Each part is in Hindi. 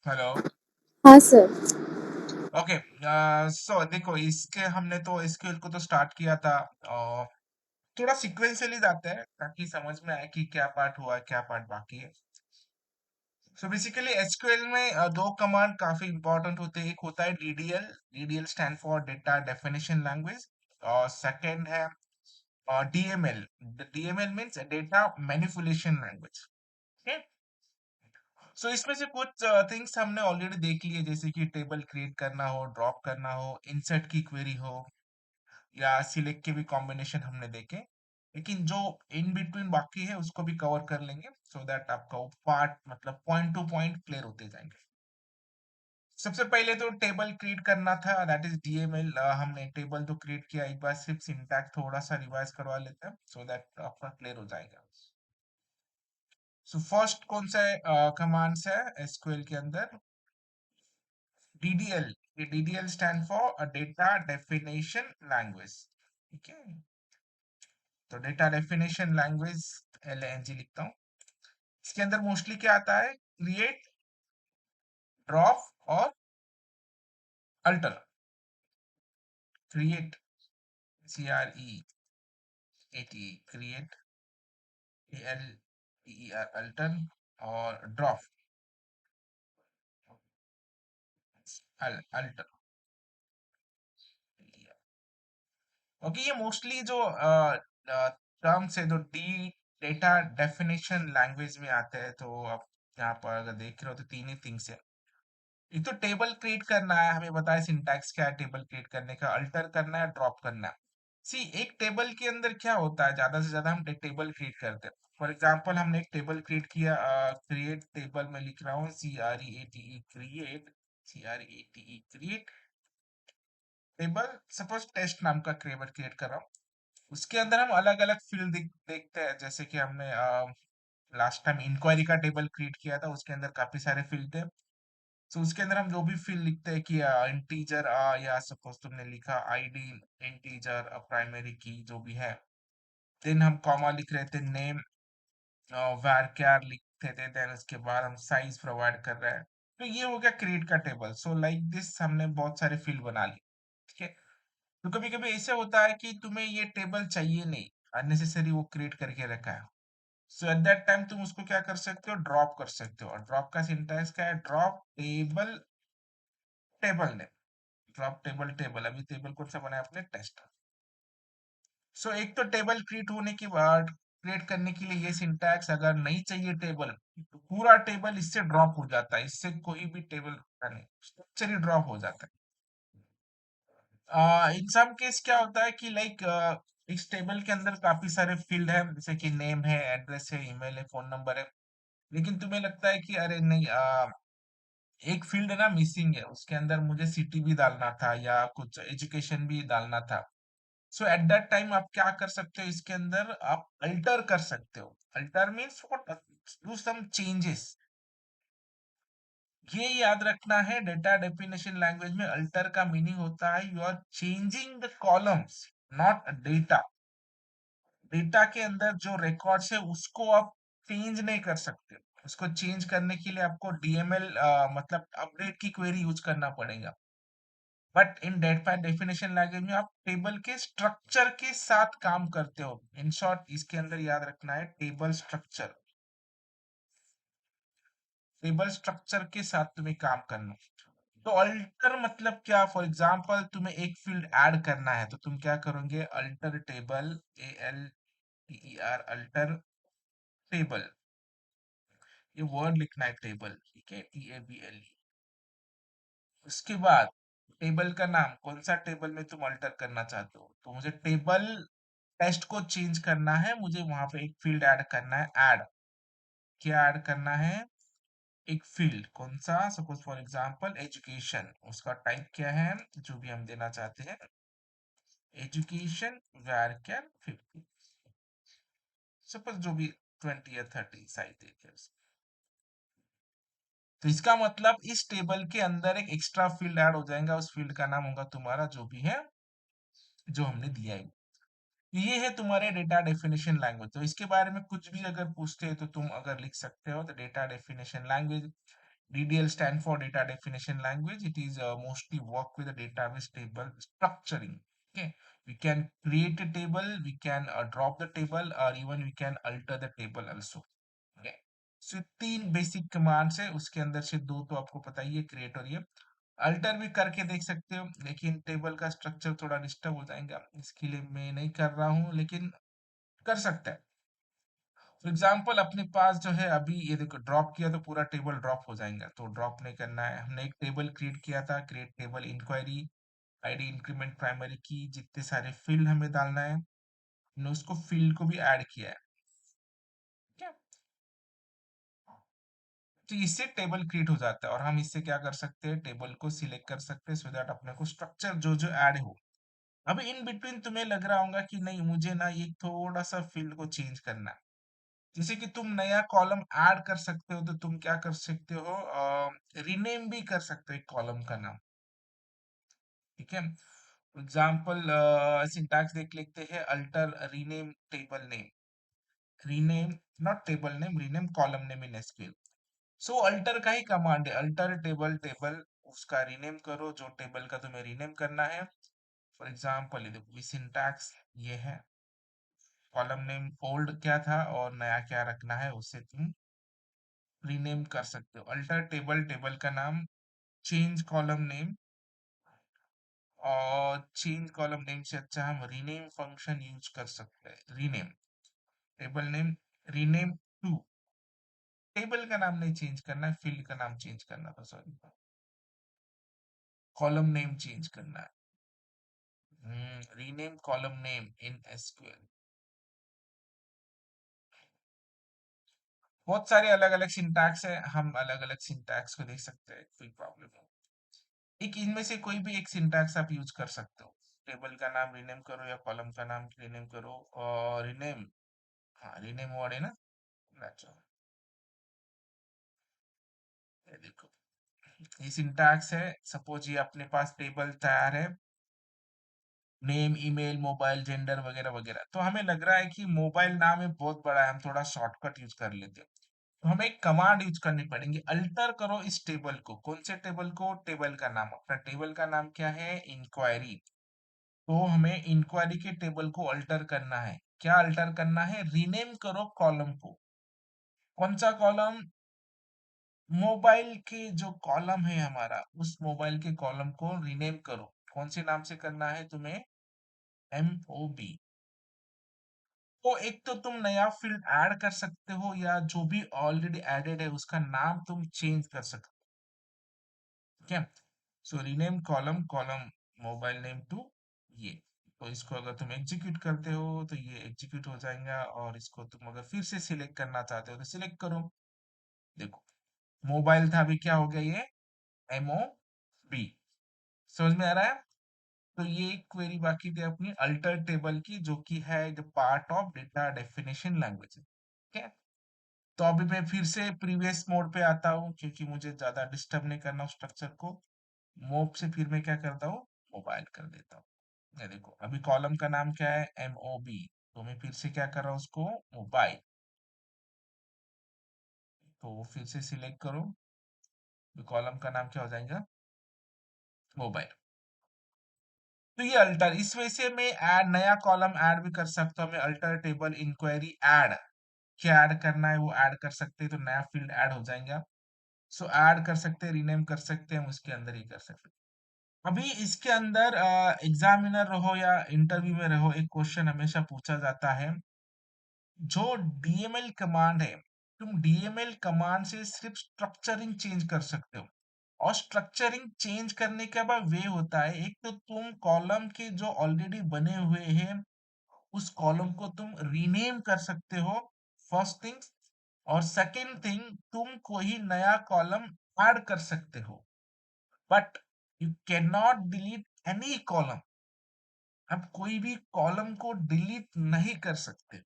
हेलो। हाँ सर। ओके। सो देखो, इसके हमने तो एसक्यूएल को तो स्टार्ट किया था। और थोड़ा सीक्वेंशियली जाते हैं ताकि समझ में आए कि क्या पार्ट हुआ है, क्या पार्ट बाकी है। सो बेसिकली एसक्यूएल में दो कमांड काफी इंपॉर्टेंट होते हैं। एक होता है DDL. DDL stand for data definition language. और सेकंड है DML. DML means data manipulation language. So इसमें से कुछ थिंग्स हमने ऑलरेडी देख लिए, जैसे कि टेबल क्रिएट करना हो, ड्रॉप करना हो, इंसर्ट की क्वेरी हो, या सिलेक्ट के भी कॉम्बिनेशन हमने देखे। लेकिन जो इन बिटवीन बाकी है उसको भी कवर कर लेंगे, सो दैट आपका वो पार्ट मतलब पॉइंट टू पॉइंट क्लियर होते जाएंगे। सबसे पहले तो टेबल क्रिएट करना था, दैट इज डीएमएल। हमने टेबल तो क्रिएट किया, एक बार सिर्फ सिंटैक्स थोड़ा सा रिवाइज करवा लेते हैं सो दैट आपका क्लियर हो जाएगा। सो फर्स्ट कौन सा कमांड्स है एसक्यूएल के अंदर? DDL. ये DDL stand for a data definition language. ठीक है, तो डेटा डेफिनेशन लैंग्वेज LNG लिखता हूँ। इसके अंदर मोस्टली क्या आता है? क्रिएट, ड्रॉप और alter. Create, CREAT, create, ALTER, alter. और ड्रॉप, अल्टर। ओके, ये मोस्टली जो टर्म्स है जो डी डेटा डेफिनेशन लैंग्वेज में आते हैं। तो आप यहाँ पर अगर देख रहे हो तो तीन ही थिंग्स है। एक तो टेबल क्रिएट करना है, हमें बताया सिंटैक्स क्या है टेबल क्रिएट करने का। अल्टर करना है, ड्रॉप करना है। सी, एक टेबल के अंदर क्या होता है, ज्यादा से ज्यादा हम टेबल क्रिएट करते हैं। फॉर एग्जाम्पल हमने एक टेबल क्रिएट किया, क्रिएट टेबल में लिख रहा हूँ CREATE, create, CREATE, create table. Suppose test नाम का टेबल क्रिएट कर रहा हूँ। उसके अंदर हम अलग अलग फील्ड देखते हैं, जैसे कि हमने लास्ट टाइम इंक्वायरी का टेबल क्रिएट किया था, उसके अंदर काफी सारे फील्ड थे। तो उसके अंदर हम जो भी फील्ड लिखते हैं कि इंटीजर, या सपोज तुमने लिखा आईडी, इंटीजर प्राइमरी की जो भी है। देन हम कॉमा लिख रहे थे, नेम, varchar लिखते थे। देन उसके बाद हम साइज प्रोवाइड कर रहे हैं। तो ये हो गया क्रिएट का टेबल। सो लाइक दिस हमने बहुत सारे फील्ड बना लिए। ठीक है, तो कभी कभी ऐसे होता है कि तुम्हें ये टेबल चाहिए नहीं, अननेसेसरी वो क्रिएट करके रखा है। सो एट दैट टाइम तुम उसको क्या कर सकते हो? ड्रॉप कर सकते हो। और ड्रॉप का सिंटैक्स क्या है? ड्रॉप टेबल, टेबल ने। Drop table, table. अभी टेबल कौन सा बनाया आपने? टेस्ट। सो एक तो टेबल क्रिएट होने के बाद, क्रिएट करने के लिए ये सिंटैक्स, अगर नहीं चाहिए टेबल तो पूरा टेबल इससे ड्रॉप हो जाता है। इससे कोई भी टेबल नहीं, स्ट्रक्चर ही ड्रॉप हो जाता है। इन सम केस क्या होता है कि लाइक इस टेबल के अंदर काफी सारे फील्ड है, जैसे कि नेम है, एड्रेस है, ईमेल है, फोन नंबर है। लेकिन तुम्हें लगता है कि अरे नहीं, एक फील्ड ना मिसिंग है, उसके अंदर मुझे सिटी भी डालना था या कुछ एजुकेशन भी डालना था। सो एट दैट टाइम आप क्या कर सकते हो? इसके अंदर आप अल्टर कर सकते हो। Alter means what? Do some changes. ये याद रखना है, डेटा डेफिनेशन लैंग्वेज में अल्टर का मीनिंग होता है you are changing the columns, not data. Data के अंदर जो रिकॉर्ड्स है उसको आप चेंज नहीं कर सकते। उसको चेंज करने के लिए आपको डीएमएल मतलब अपडेट की क्वेरी यूज करना पड़ेगा। But in data definition language में आप टेबल के स्ट्रक्चर के साथ काम करते हो। इन शॉर्ट इसके अंदर याद रखना है टेबल स्ट्रक्चर। टेबल स्ट्रक्चर के साथ तुम्हें काम करना। तो अल्टर मतलब क्या? फॉर एग्जांपल तुम्हें एक फील्ड ऐड करना है तो तुम क्या करोगे? Alter table, ALTER, alter table. ये वर्ड लिखना है टेबल, ठीक है, TABLE। उसके बाद टेबल का नाम, कौन सा टेबल में तुम अल्टर करना चाहते हो? तो मुझे टेबल टेस्ट को चेंज करना है, मुझे वहां पे एक फील्ड ऐड करना है। ऐड, क्या ऐड करना है? एक फील्ड। कौन सा? Suppose for example education. उसका टाइप क्या है जो भी हम देना चाहते हैं? Education varchar 50। सपोज जो भी 20 या 30 साइज देखे उसको। तो इसका मतलब इस टेबल के अंदर एक एक्स्ट्रा फील्ड ऐड हो जाएगा। उस फील्ड का नाम होगा तुम्हारा जो भी है, जो हमने दिया है। ये है तुम्हारे डेटा डेफिनेशन लैंग्वेज। तो इसके बारे में कुछ भी अगर पूछते हैं तो तुम अगर लिख सकते हो, तो data definition language, DDL stand for data definition language. It is mostly work with the database table structuring. Okay, we can create a table, we can drop the table, or even we can alter the table also. Okay, so तीन बेसिक कमांड्स है, उसके अंदर से दो तो आपको पता ही है, क्रिएट और ये। अल्टर भी करके देख सकते हो, लेकिन टेबल का स्ट्रक्चर थोड़ा डिस्टर्ब हो जाएगा, इसके लिए मैं नहीं कर रहा हूँ, लेकिन कर सकते हैं। फॉर एग्जाम्पल अपने पास जो है अभी ये देखो, ड्रॉप किया तो पूरा टेबल ड्रॉप हो जाएगा, तो ड्रॉप नहीं करना है। हमने एक टेबल क्रिएट किया था, create table inquiry, ID, increment, primary key, जितने सारे फील्ड हमें डालना है, हमने उसको फील्ड को भी ऐड किया है। क्या, तो इससे टेबल क्रिएट हो जाता है, और हम इससे क्या कर सकते हैं, टेबल को सिलेक्ट कर सकते हैं, सो दैट अपने को स्ट्रक्चर जो जो ऐड हो। अभी इन बिटवीन तुम्हें लग रहा होगा कि नहीं, मुझे ना ये थोड़ा सा फील्ड को चेंज करना है। जैसे कि तुम नया कॉलम ऐड कर सकते हो, तो तुम क्या कर सकते हो, रीनेम भी कर सकते हो एक कॉलम का नाम। ठीक है, एग्जाम्पल सिंटैक्स देख लेते हैं, alter rename table name, rename not table name, rename column name in SQL. So alter का ही कमांड है, अल्टर टेबल, टेबल उसका रीनेम करो, जो टेबल का तुम्हें रीनेम करना है। फॉर एग्जाम्पल ये देखो, सिंटैक्स ये है, कॉलम नेम ओल्ड क्या था और नया क्या रखना है, उसे तुम रीनेम कर सकते हो। अल्टर टेबल, टेबल का नाम, चेंज कॉलम नेम, और चेंज कॉलम नेम से अच्छा हम रीनेम फंक्शन यूज कर सकते हैं। Rename table name, rename to, table का नाम नहीं चेंज करना है, फील्ड का नाम चेंज करना था, सॉरी, कॉलम नेम चेंज करना है। Rename column name in SQL. बहुत सारे अलग अलग सिंटैक्स है, हम अलग अलग सिंटैक्स को देख सकते हैं, कोई प्रॉब्लम नहीं। एक इनमें से कोई भी एक सिंटैक्स आप यूज कर सकते हो, टेबल का नाम रीनेम करो या कॉलम का नाम रीनेम करो, और रीनेम, हाँ रीनेम वर्ड है ना, अच्छा, ये देखो, ये सिंटैक्स है। सपोज ये अपने पास टेबल तैयार है, नेम, ईमेल, मोबाइल, जेंडर वगैरह वगैरह, तो हमें लग रहा है कि मोबाइल नाम है बहुत बड़ा है, हम थोड़ा शॉर्टकट यूज कर लेते हैं, तो हमें एक कमांड यूज करनी पड़ेगी, अल्टर करो इस टेबल को। कौन से टेबल को, टेबल का नाम, अपना टेबल का नाम क्या है, इंक्वायरी, तो हमें इंक्वायरी के टेबल को अल्टर करना है। क्या अल्टर करना है, रीनेम करो कॉलम को। कौन सा कॉलम, मोबाइल के जो कॉलम है हमारा, उस मोबाइल के कॉलम को रीनेम करो। कौन से नाम से करना है तुम्हें, MOB। तो एक तो तुम नया फील्ड ऐड कर सकते हो, या जो भी ऑलरेडी एडेड है उसका नाम तुम चेंज कर सकते हो। ठीक है, so rename column, column mobile name to ये। तो इसको अगर तुम एग्जीक्यूट करते हो तो ये एग्जीक्यूट हो जाएगा, और इसको तुम अगर फिर से सिलेक्ट करना चाहते हो तो सिलेक्ट करो। देखो, मोबाइल था, अभी क्या हो गया ये, MOB। समझ में आ रहा है। तो ये एक क्वेरी बाकी थी अपनी अल्टर टेबल की, जो कि है the part of data definition language. ठीक है, तो अभी मैं फिर से प्रीवियस मोड पे आता हूँ, क्योंकि मुझे ज्यादा डिस्टर्ब नहीं करना स्ट्रक्चर को। मोब से फिर मैं क्या करता हूँ, मोबाइल कर देता हूँ। ये देखो, अभी कॉलम का नाम क्या है, MOB, तो मैं फिर से क्या कर रहा हूँ उसको, मोबाइल, तो फिर से सिलेक्ट करो, तो कॉलम का नाम क्या हो जाएगा, मोबाइल। तो ये अल्टर, इसमें से मैं ऐड, नया कॉलम ऐड भी कर सकता हूँ मैं, अल्टर टेबल इंक्वायरी ऐड, क्या ऐड करना है वो ऐड कर सकते हैं, तो नया फील्ड ऐड हो जाएगा। सो ऐड कर सकते हैं, रीनेम कर सकते हैं, हम उसके अंदर ही कर सकते हैं। अभी इसके अंदर एग्जामिनर रहो या इंटरव्यू में रहो, एक क्वेश्चन हमेशा पूछा जाता है, जो DML कमांड है, तुम DML कमांड से सिर्फ स्ट्रक्चरिंग चेंज कर सकते हो। और स्ट्रक्चरिंग चेंज करने का बाद वे होता है, एक तो तुम कॉलम के जो ऑलरेडी बने हुए हैं उस कॉलम को तुम रीनेम कर सकते हो, फर्स्ट थिंग। और सेकंड थिंग, तुम कोई नया कॉलम ऐड कर सकते हो, but you can not delete any column. आप कोई भी कॉलम को डिलीट नहीं कर सकते।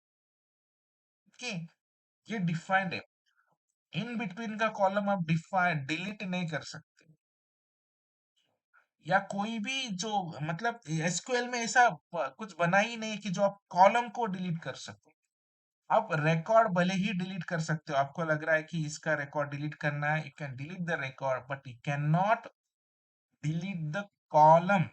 ओके, ये डिफाइंड है, इन बिटवीन का कॉलम आप डिफाइन डिलीट नहीं कर सकते। या कोई भी जो मतलब एसक्यूएल में ऐसा कुछ बना ही नहीं कि जो आप कॉलम को डिलीट कर सको। आप रिकॉर्ड भले ही डिलीट कर सकते हो, आपको लग रहा है कि इसका रिकॉर्ड डिलीट करना है, you can delete the record but you can not delete the column.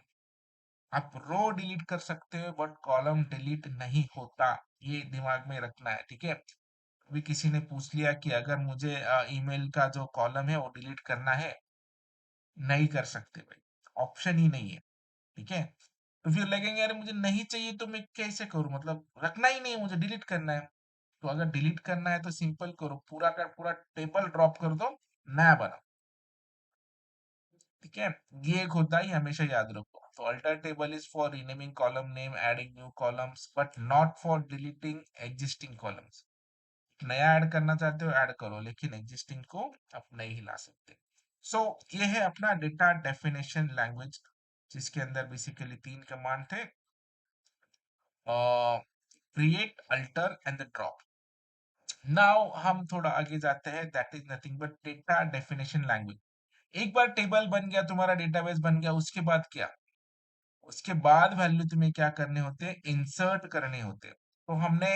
आप रो डिलीट कर सकते हो बट कॉलम डिलीट नहीं होता, ये दिमाग में रखना है, ठीक है। अभी किसी ने पूछ लिया कि अगर मुझे ईमेल का जो कॉलम है वो डिलीट करना है, नहीं कर सकते भाई, ऑप्शन ही नहीं है, ठीक है। तो फिर लगेंगे अरे मुझे नहीं चाहिए तो मैं कैसे करूं, मतलब रखना ही नहीं है, मुझे डिलीट करना है। तो अगर डिलीट करना है तो सिंपल करो, पूरा का पूरा टेबल ड्रॉप कर दो, नया बनाओ, ठीक है। ये एक होता ही हमेशा याद रखो। तो alter table is for renaming column name, adding new columns but not for deleting existing columns. नया ऐड करना चाहते हो ऐड करो, लेकिन एग्जिस्टिंग को आप नहीं हिला सकते। सो ये है अपना डेटा डेफिनेशन लैंग्वेज, जिसके अंदर बेसिकली तीन कमांड थे, create, alter and drop. Now हम थोड़ा आगे जाते हैं, that is nothing but data definition language. एक बार टेबल बन गया, तुम्हारा डेटाबेस बन गया, उसके बाद क्या? उसके बाद वैल्यू तुम्हें क्या करने होते हैं? इंसर्ट करने होते हैं। तो हमने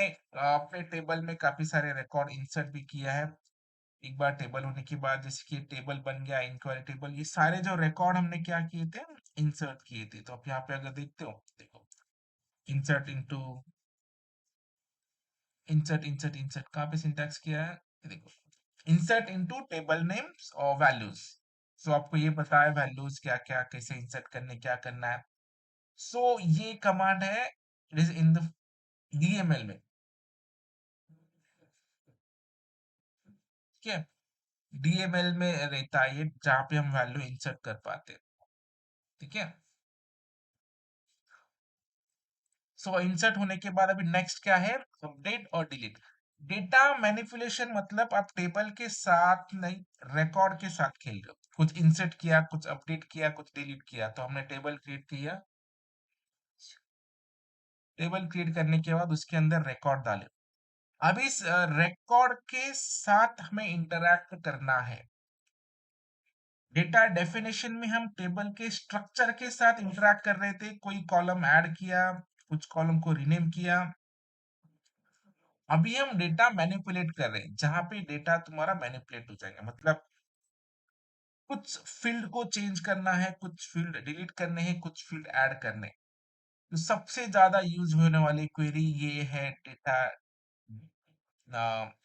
अपने टेबल में काफी सारे रिकॉर्ड इंसर्ट भी किया है। एक बार टेबल होने के बाद, जैसे कि टेबल बन गया, इंक्वायरी टेबल, ये सारे जो रिकॉर्ड हमने क्या किए थे? इंसर्ट किए थे। तो आप यहाँ पे अगर देखते हो, देखो, insert into, insert insert insert, कहाँ पे सिंटैक्स किया है? ये देखो, इंसर्ट इनटू टेबल नेम्स और वैल्यूज। सो आपको ये पता है वैल्यूज क्या क्या कैसे इंसर्ट करने, क्या करना है। सो ये कमांड है, it is in the DML में, ठीक है। डीएमएल में रहता है ये, जहाँ पे हम वैल्यू इंसर्ट कर पाते हैं, ठीक है। सो इंसर्ट होने के बाद अभी नेक्स्ट क्या है? अपडेट और डिलीट। डेटा मैनिपुलेशन मतलब आप टेबल के साथ नहीं, रिकॉर्ड के साथ खेल रहे हो। कुछ इंसर्ट किया, कुछ अपडेट किया, कुछ डिलीट किया, तो हमने टेबल क्रिएट किया। टेबल क्रिएट करने के बाद उसके अंदर रिकॉर्ड डाले। अब इस रिकॉर्ड के साथ हमें इंटरैक्ट करना है। डेटा डेफिनेशन में हम टेबल के स्ट्रक्चर के साथ इंटरैक्ट कर रहे थे, कोई कॉलम ऐड किया, कुछ कॉलम को रीनेम किया। अभी हम डेटा मैनिपुलेट कर रहे हैं, जहां पे डेटा तुम्हारा मैनिपुलेट हो जाएगा, मतलब कुछ फील्ड को चेंज करना है, कुछ फील्ड डिलीट करने हैं, कुछ फील्ड ऐड करने हैं। तो सबसे ज्यादा यूज होने वाली क्वेरी ये है, data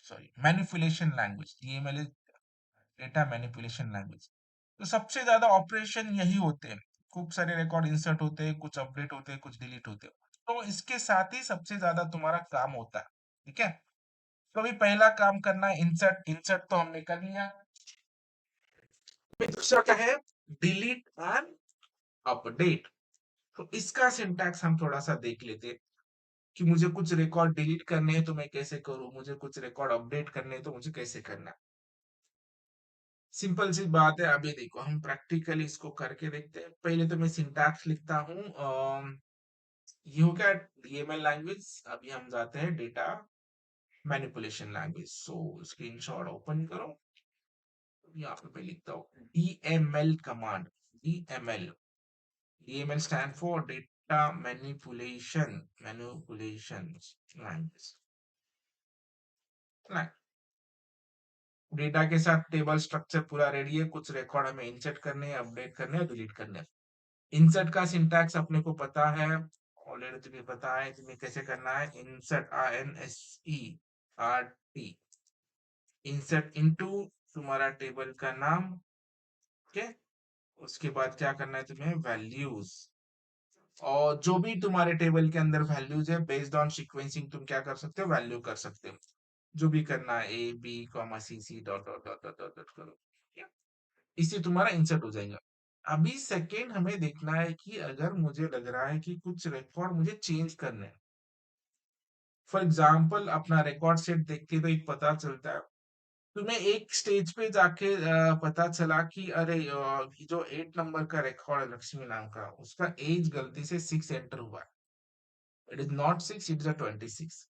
sorry manipulation language, DML, data manipulation language. तो सबसे ज्यादा ऑपरेशन यही होते हैं, खूब सारे रिकॉर्ड इंसर्ट होते हैं, कुछ अपडेट होते हैं, कुछ डिलीट होते हैं। तो इसके साथ ही सबसे ज्यादा तुम्हारा काम होता है, ठीक है। तो अभी पहला काम करना है इंसर्ट। इंसर्ट तो हमने कर लिया। फिर दूसरा क्या है? Delete and update. तो इसका सिंटैक्स हम थोड़ा सा देख लेते हैं कि मुझे कुछ रिकॉर्ड डिलीट करने हैं तो मैं कैसे करूं, मुझे कुछ रिकॉर्ड अपडेट करने हैं तो मुझे कैसे करना है। सिंपल सी बात है, अभी देखो हम प्रैक्टिकली इसको करके देखते हैं। पहले तो मैं सिंटैक्स लिखता हूँ, ये हो गया डीएमएल लैंग्वेज। अभी हम जाते हैं डेटा मैनिपुलेशन लैंग्वेज। सो स्क्रीनशॉट ओपन करो, यहाँ पे मैं लिखता हूँ DML command. DML, DML stand for data manipulation language. Data के साथ टेबल स्ट्रक्चर पूरा रेडी है, कुछ रिकॉर्ड हमें इंसर्ट करने हैं, अपडेट करने हैं, डिलीट करने हैं। इंसर्ट का सिंटैक्स अपने को पता है, ऑलरेडी तुम्हें पता है तुम्हें कैसे करना है। इंसर्ट, INSERT, इंसर्ट इनटू तुम्हारा टेबल का नाम, ठीक है। उसके बाद क्या करना है तुम्हें? वैल्यूज, और जो भी तुम्हारे टेबल के अंदर वैल्यूज है, बेस्ड ऑन सीक्वेंसिंग तुम क्या कर सकते हो? वैल्यू कर सकते हो। जो भी करना है, A B, C C dot dot dot dot dot dot करो, ठीक है? इससे तुम्हारा इंसर्ट हो जाएगा। अभी सेकेंड हमें देखना है कि अगर मुझे लग रहा है कि कुछ रिकॉर्ड मुझे चेंज करने हैं, फॉर एग्जाम्पल अपना रिकॉर्ड सेट देख के तो एक पता चलता है, तुम्हें एक स्टेज पे जाके पता चला कि अरे ये जो 8 नंबर का रिकॉर्ड है लक्ष्मी नाम का, उसका एज गलती से 6 एंटर हुआ है। It is not 6, it is 26।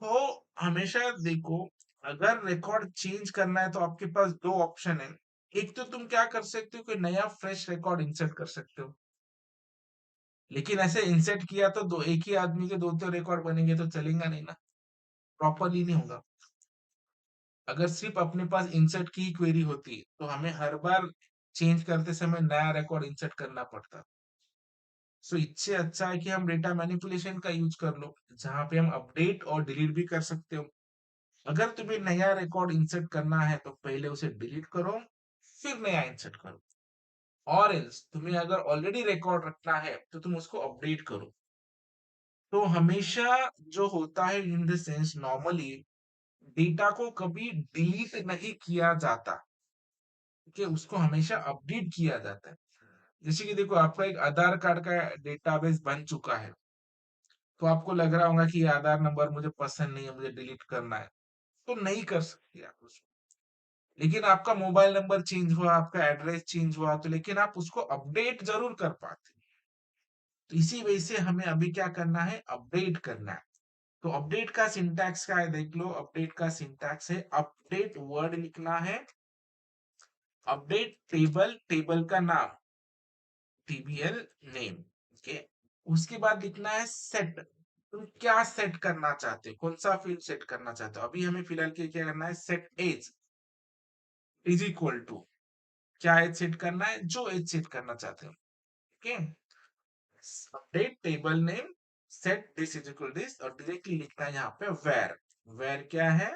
तो हमेशा देखो, अगर रिकॉर्ड चेंज करना है तो आपके पास दो ऑप्शन है। एक तो तुम क्या कर सकते हो, कोई नया फ्रेश रिकॉर्ड इंसर्ट कर सकते हो, लेकिन ऐसे इंसर्ट किया तो दो एक ही आदमी के दो तो रिकॉर्ड बनेंगे तो चलेगा नहीं ना, प्रॉपरली नहीं होगा। अगर सिर्फ अपने पास इंसर्ट की क्वेरी होती तो हमें हर बार चेंज करते समय नया रिकॉर्ड इंसर्ट करना पड़ता। सो इससे अच्छा है कि हम डेटा मैनिपुलेशन का यूज कर लो, जहां पे हम अपडेट और डिलीट भी कर सकते हो। अगर तुम्हें नया रिकॉर्ड इंसर्ट करना है तो पहले उसे डिलीट करो, फिर नया इंसर्ट करो। और एल्स तुम्हें अगर ऑलरेडी रिकॉर्ड रखना है तो तुम उसको अपडेट करो। तो हमेशा जो होता है in the sense, normally data को कभी डिलीट नहीं किया जाता, कि उसको हमेशा अपडेट किया जाता है। जैसे कि देखो, आपका एक आधार कार्ड का डेटाबेस बन चुका है, तो आपको लग रहा होगा कि ये आधार नंबर मुझे पसंद नहीं है, मुझे डिलीट करना है, तो नहीं कर सकते आप उसको। लेकिन आपका मोबाइल नंबर चेंज हुआ, आपका एड्रेस चेंज हुआ, तो लेकिन आप उसको अपडेट जरूर कर पाते। तो इसी वजह से हमें अभी क्या करना है, अपडेट करना है। तो अपडेट का सिंटैक्स क्या है देख लो। अपडेट का सिंटैक्स है, अपडेट वर्ड लिखना है, अपडेट टेबल, टेबल का नाम, टीबीएल नेम, ओके। उसके बाद लिखना है सेट। तुम क्या सेट करना चाहते हो, कौन सा फील्ड सेट करना चाहते हो। अभी हमें फिलहाल के क्या करना है, set age is equal to, क्या एज सेट करना है, जो एज सेट करना चाहते हो, okay. Update table name, set this is equal this, और डायरेक्टली लिखना है यहाँ पे वेर। वेर क्या है,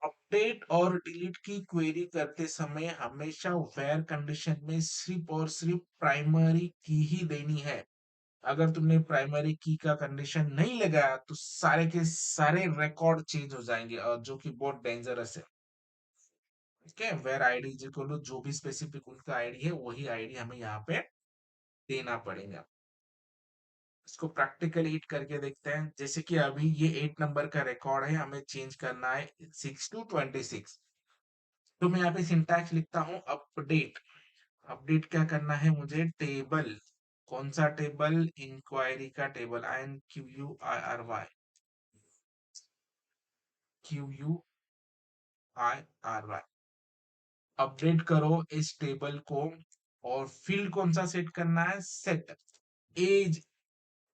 अपडेट और डिलीट की क्वेरी करते समय हमेशा वेर कंडीशन में सिर्फ और सिर्फ प्राइमरी की ही देनी है। अगर तुमने प्राइमरी की का कंडीशन नहीं लगाया तो सारे के सारे रिकॉर्ड चेंज हो जाएंगे, और जो कि बहुत डेंजरस है। Okay, where ID is equal to, जो भी स्पेसिफिक उनका आईडी है वही आईडी हमें यहाँ पे देना पड़ेगा। इसको प्रैक्टिकली हिट करके देखते हैं। जैसे कि अभी ये 8 नंबर का रिकॉर्ड है, हमें चेंज करना है 6 to 26। तो मैं यहाँ पे सिंटैक्स लिखता हूँ अपडेट। अपडेट क्या करना है मुझे, टेबल, कौन सा टेबल, इंक्वायरी का टेबल, INQUIRY, QUIRY। अपडेट करो इस टेबल को, और फील्ड कौन सा सेट करना है, set age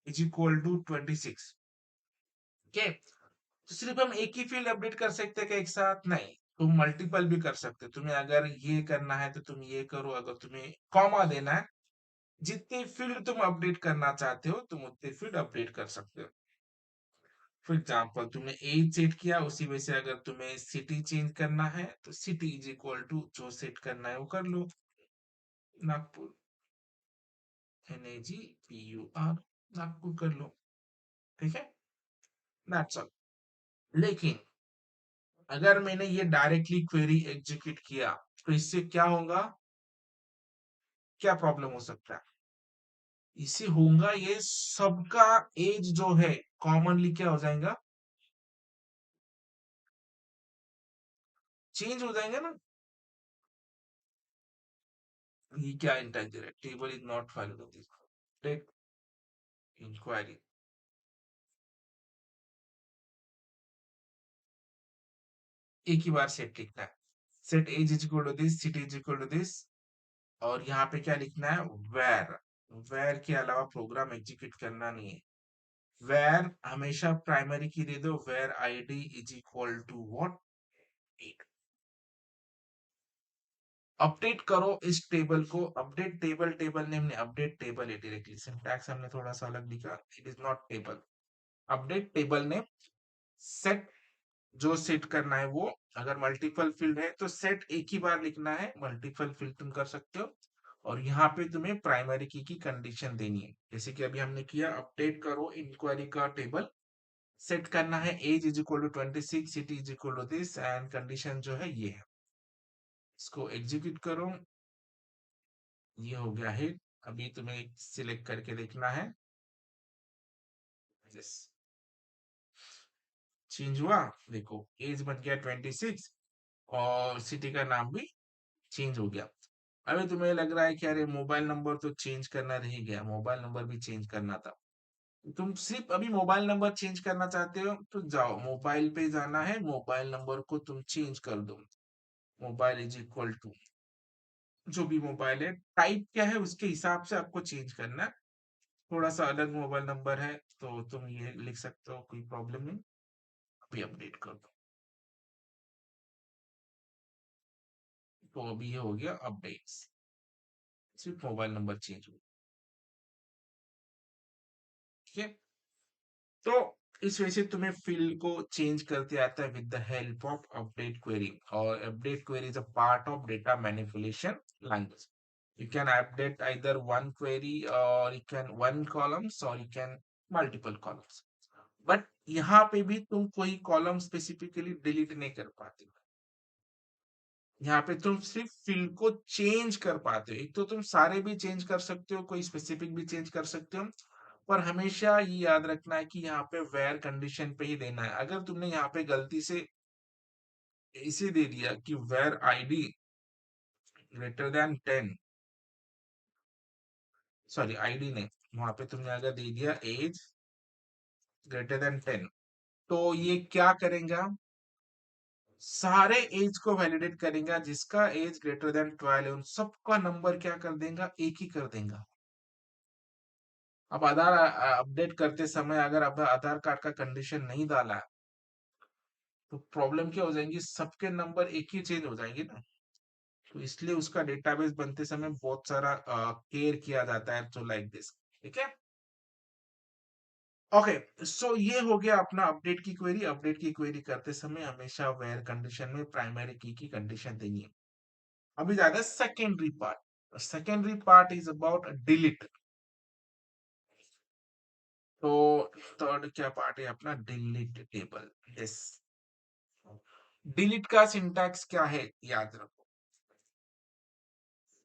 is equal to 26। Okay, तो सिर्फ हम एक ही फील्ड अपडेट कर सकते हैं क्या एक साथ, नहीं, तुम मल्टीपल भी कर सकते हो। तुम्हें अगर ये करना है तो तुम ये करो, अगर तुम्हें कॉमा देना है, जितने फील्ड तुम अपडेट करना चाहते हो तुम उतने फील्ड अपडेट कर सकते हो। फॉर एग्जाम्पल तुमने एज सेट किया, उसी वजह से अगर तुम्हें सिटी चेंज करना है तो सिटी इज इक्वल टू जो सेट करना है वो कर लो, नागपुर, NAGPUR, नागपुर कर लो, ठीक है, दैट्स ऑल। लेकिन अगर मैंने ये डायरेक्टली क्वेरी एग्जीक्यूट किया तो इससे क्या होगा, क्या प्रॉब्लम हो सकता है, इससे होगा ये सबका एज जो है कॉमनली क्या हो जाएगा, चेंज हो जाएंगे ना। ये क्या इंटीजर है, table is not file take inquiry. एक ही बार सेट लिखना है, set age is equal to this, city is equal to this, और यहाँ पे क्या लिखना है, वेर। वेर के अलावा प्रोग्राम एग्जीक्यूट करना नहीं है। वेर हमेशा प्राइमरी की दे दो, where ID is equal to what, update करो इस टेबल को। अपडेट टेबल, टेबल नेम ने अपडेट टेबल है डायरेक्टली, सिंटैक्स हमने थोड़ा सा अलग लिखा, it is not table. Update table ने सेट, जो सेट करना है वो, अगर मल्टीपल फील्ड है तो सेट एक ही बार लिखना है, मल्टीपल फील्ड तुम कर सकते हो। और यहाँ पे तुम्हें प्राइमरी की कंडीशन देनी है, जैसे कि अभी हमने किया, अपडेट करो इंक्वायरी का टेबल, सेट करना है age is equal to 26, city is equal to this, and condition जो है ये है। इसको एग्जीक्यूट करो, ये हो गया है। अभी तुम्हें सिलेक्ट करके देखना है, यस, चेंज हुआ, देखो एज बन गया 26, और सिटी का नाम भी चेंज हो गया। अभी तुम्हें लग रहा है कि अरे मोबाइल नंबर तो चेंज करना रह गया, मोबाइल नंबर भी चेंज करना था। तुम सिर्फ अभी मोबाइल नंबर चेंज करना चाहते हो तो जाओ, मोबाइल पे जाना है, मोबाइल नंबर को तुम चेंज कर दो, मोबाइल इज इक्वल टू जो भी मोबाइल है, टाइप क्या है उसके हिसाब से आपको चेंज करना है। थोड़ा सा अलग मोबाइल नंबर है तो तुम ये लिख सकते हो, कोई प्रॉब्लम नहीं। अभी अपडेट कर दो, तो अभी ये हो गया अपडेट्स, सिर्फ मोबाइल नंबर चेंज हो। ठीक है, तो इस वजह से तुम्हें फील्ड को चेंज करते आता है with the help of update query, और update query is a part of data manipulation language. You can update either one query or you can one columns or you can multiple columns. But यहाँ पे भी तुम कोई कॉलम स्पेसिफिकली डिलीट नहीं कर पाते। यहाँ पे तुम सिर्फ फील्ड को चेंज कर पाते हो। एक तो तुम सारे भी चेंज कर सकते हो, कोई स्पेसिफिक भी चेंज कर सकते हो, पर हमेशा ये याद रखना है कि यहाँ पे वेयर कंडीशन पे ही देना है। अगर तुमने यहाँ पे गलती से इसे दे दिया कि where ID greater than 10, sorry ID नहीं, वहां पे तुमने अगर दे दिया एज ग्रेटर देन 10, तो ये क्या करेगा, सारे एज को वैलिडेट करेगा, जिसका एज ग्रेटर देन 12 है उन सबका नंबर क्या कर देगा, एक ही कर देगा। अब आधार अपडेट करते समय अगर अब आधार कार्ड का कंडीशन नहीं डाला है, तो प्रॉब्लम क्या हो जाएंगी, सबके नंबर एक ही चेंज हो जाएंगे ना। तो इसलिए उसका डेटाबेस बनते समय बहुत सारा केयर किया जाता है, तो लाइक दिस। ठीक है, ओके, सो ये हो गया अपना अपडेट की क्वेरी। अपडेट की क्वेरी करते समय हमेशा वेयर कंडीशन में प्राइमरी की कंडीशन देनी है। अभी ज्यादा secondary part, secondary part is about delete. तो थर्ड क्या पार्ट है अपना, डिलीट टेबल। यस, डिलीट का सिंटैक्स क्या है याद रखो,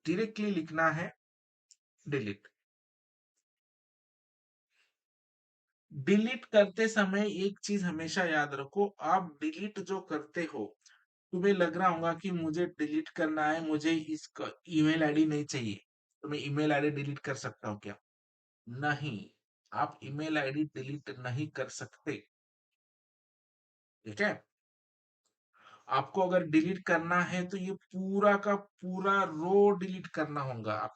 डायरेक्टली लिखना है डिलीट। डिलीट करते समय एक चीज हमेशा याद रखो, आप डिलीट जो करते हो, तुम्हें लग रहा होगा कि मुझे डिलीट करना है, मुझे इसका ईमेल आईडी नहीं चाहिए, तो मैं ईमेल आईडी डिलीट कर सकता हूँ क्या? नहीं, आप ईमेल आईडी डिलीट नहीं कर सकते। ठीक है, आपको अगर डिलीट करना है तो ये पूरा का पूरा रो डिलीट करना होगा। आप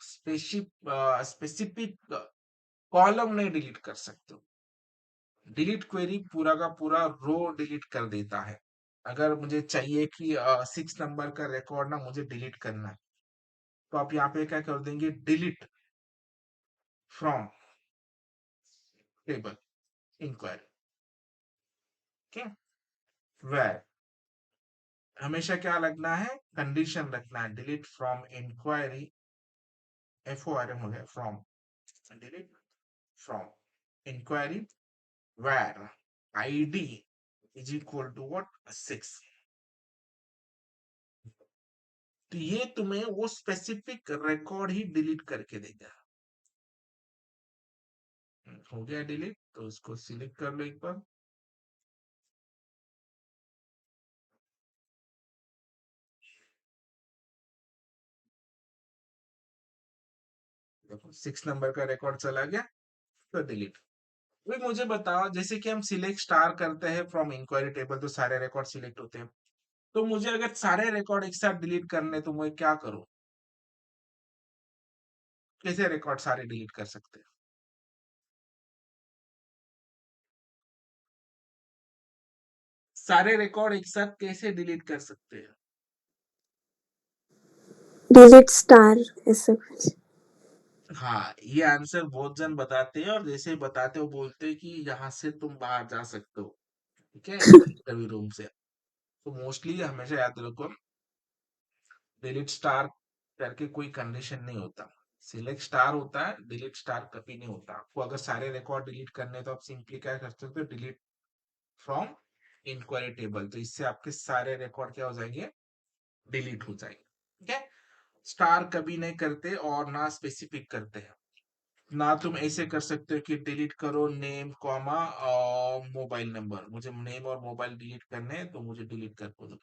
स्पेसिफिक कॉलम नहीं डिलीट कर सकते हो। डिलीट क्वेरी पूरा का पूरा रो डिलीट कर देता है। अगर मुझे चाहिए कि 6 नंबर का रिकॉर्ड ना मुझे डिलीट करना है, तो आप यहाँ पे क्या कर देंगे, डिलीट फ्रॉम टेबल इंक्वायरी। ठीक है, वेर हमेशा क्या लगना है, कंडीशन रखना है, delete from inquiry, F O R M हो गया, from, delete from inquiry where ID is equal to what, 6। तो ये तुम्हें वो स्पेसिफिक रिकॉर्ड ही डिलीट करके देगा। हो गया डिलीट, तो उसको सिलेक्ट कर लो एक बार। देखो 6 नंबर का रिकॉर्ड चला गया, तो डिलीट। भाई मुझे बताओ, जैसे कि हम सिलेक्ट स्टार करते हैं फ्रॉम इंक्वायरी टेबल तो सारे रिकॉर्ड सिलेक्ट होते हैं, तो मुझे अगर सारे रिकॉर्ड एक साथ डिलीट करने तो मैं क्या करूं, कैसे रिकॉर्ड सारे डिलीट कर सकते हैं? सारे रिकॉर्ड एक साथ कैसे डिलीट कर सकते हैं? डिलीट स्टार ऐसा कुछ। हाँ, ये आंसर बहुत जन बताते हैं, और जैसे ही बताते हो बोलते हैं कि यहाँ से तुम बाहर जा सकते हो। ठीक है, इंटरव्यू रूम से। तो मोस्टली हमेशा याद रखो, डिलीट स्टार करके कोई कंडीशन नहीं होता, सिलेक्ट स्टार होता है, डिलीट स्टार कभी नहीं होता। आपको अगर सारे रिकॉर्ड डिलीट करने हैं, तो आप सिंपली क्या कर सकते हो, डिलीट फ्रॉम इंक्वायरी टेबल, तो इससे आपके सारे रिकॉर्ड क्या हो जाएंगे, डिलीट हो जाएंगे। ठीक है, स्टार कभी नहीं करते और ना स्पेसिफिक करते हैं। ना तुम ऐसे कर सकते हो कि डिलीट करो नेम कॉमा और मोबाइल नंबर, मुझे नेम और मोबाइल डिलीट करने हैं तो मुझे डिलीट कर दो,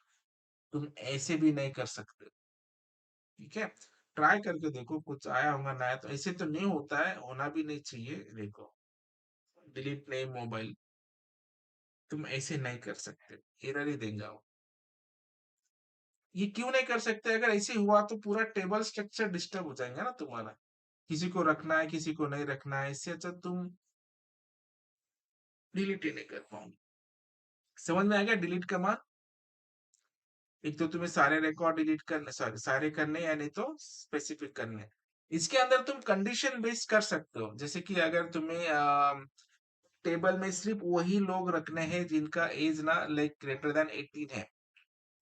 तुम ऐसे भी नहीं कर सकते। ठीक है, ट्राई करके देखो, कुछ आया होगा नया, तो ऐसे तो नहीं होता है, होना भी नहीं चाहिए। देखो, डिलीट नेम मोबाइल, तुम ऐसे नहीं कर सकते, एरर ही देगा वो। ये क्यों नहीं कर सकते? अगर ऐसे हुआ तो पूरा टेबल स्ट्रक्चर डिस्टर्ब हो जाएगा ना तुम्हारा। किसी को रखना है, किसी को नहीं रखना है, इससे अच्छा तुम डिलीट ही नहीं कर पाओगे। समझ में आ गया डिलीट कमांड? एक तो तुम्हें सारे रिकॉर्ड डिलीट करने, सॉरी सारे करने, या नहीं तो स्पेसिफिक करने। इसके अंदर तुम कंडीशन बेस्ड कर सकते हो, जैसे कि अगर तुम्हें टेबल में सिर्फ वही लोग रखने हैं जिनका एज ना लाइक ग्रेटर देन 18 है,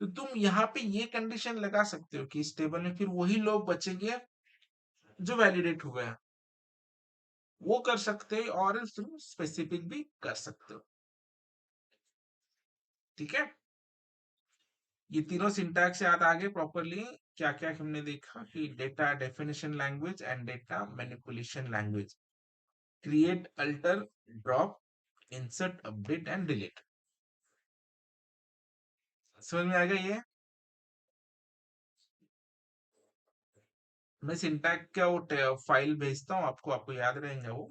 तो तुम यहाँ पे ये कंडीशन लगा सकते हो कि इस टेबल में फिर वही लोग बचेंगे जो वैलिडेट हुए हैं। वो कर सकते हो, और तुम स्पेसिफिक भी कर सकते हो। ठीक है, ये तीनों सिंटैक्स याद आ गए प्रॉपरली। क्या क्या हमने देखा कि data definition language and data manipulation language, create, alter, drop, insert, update and delete. समझ में आ गया ये? मैं सिंटैक्स का वो फाइल भेजता हूँ आपको, आपको याद रहेगा वो।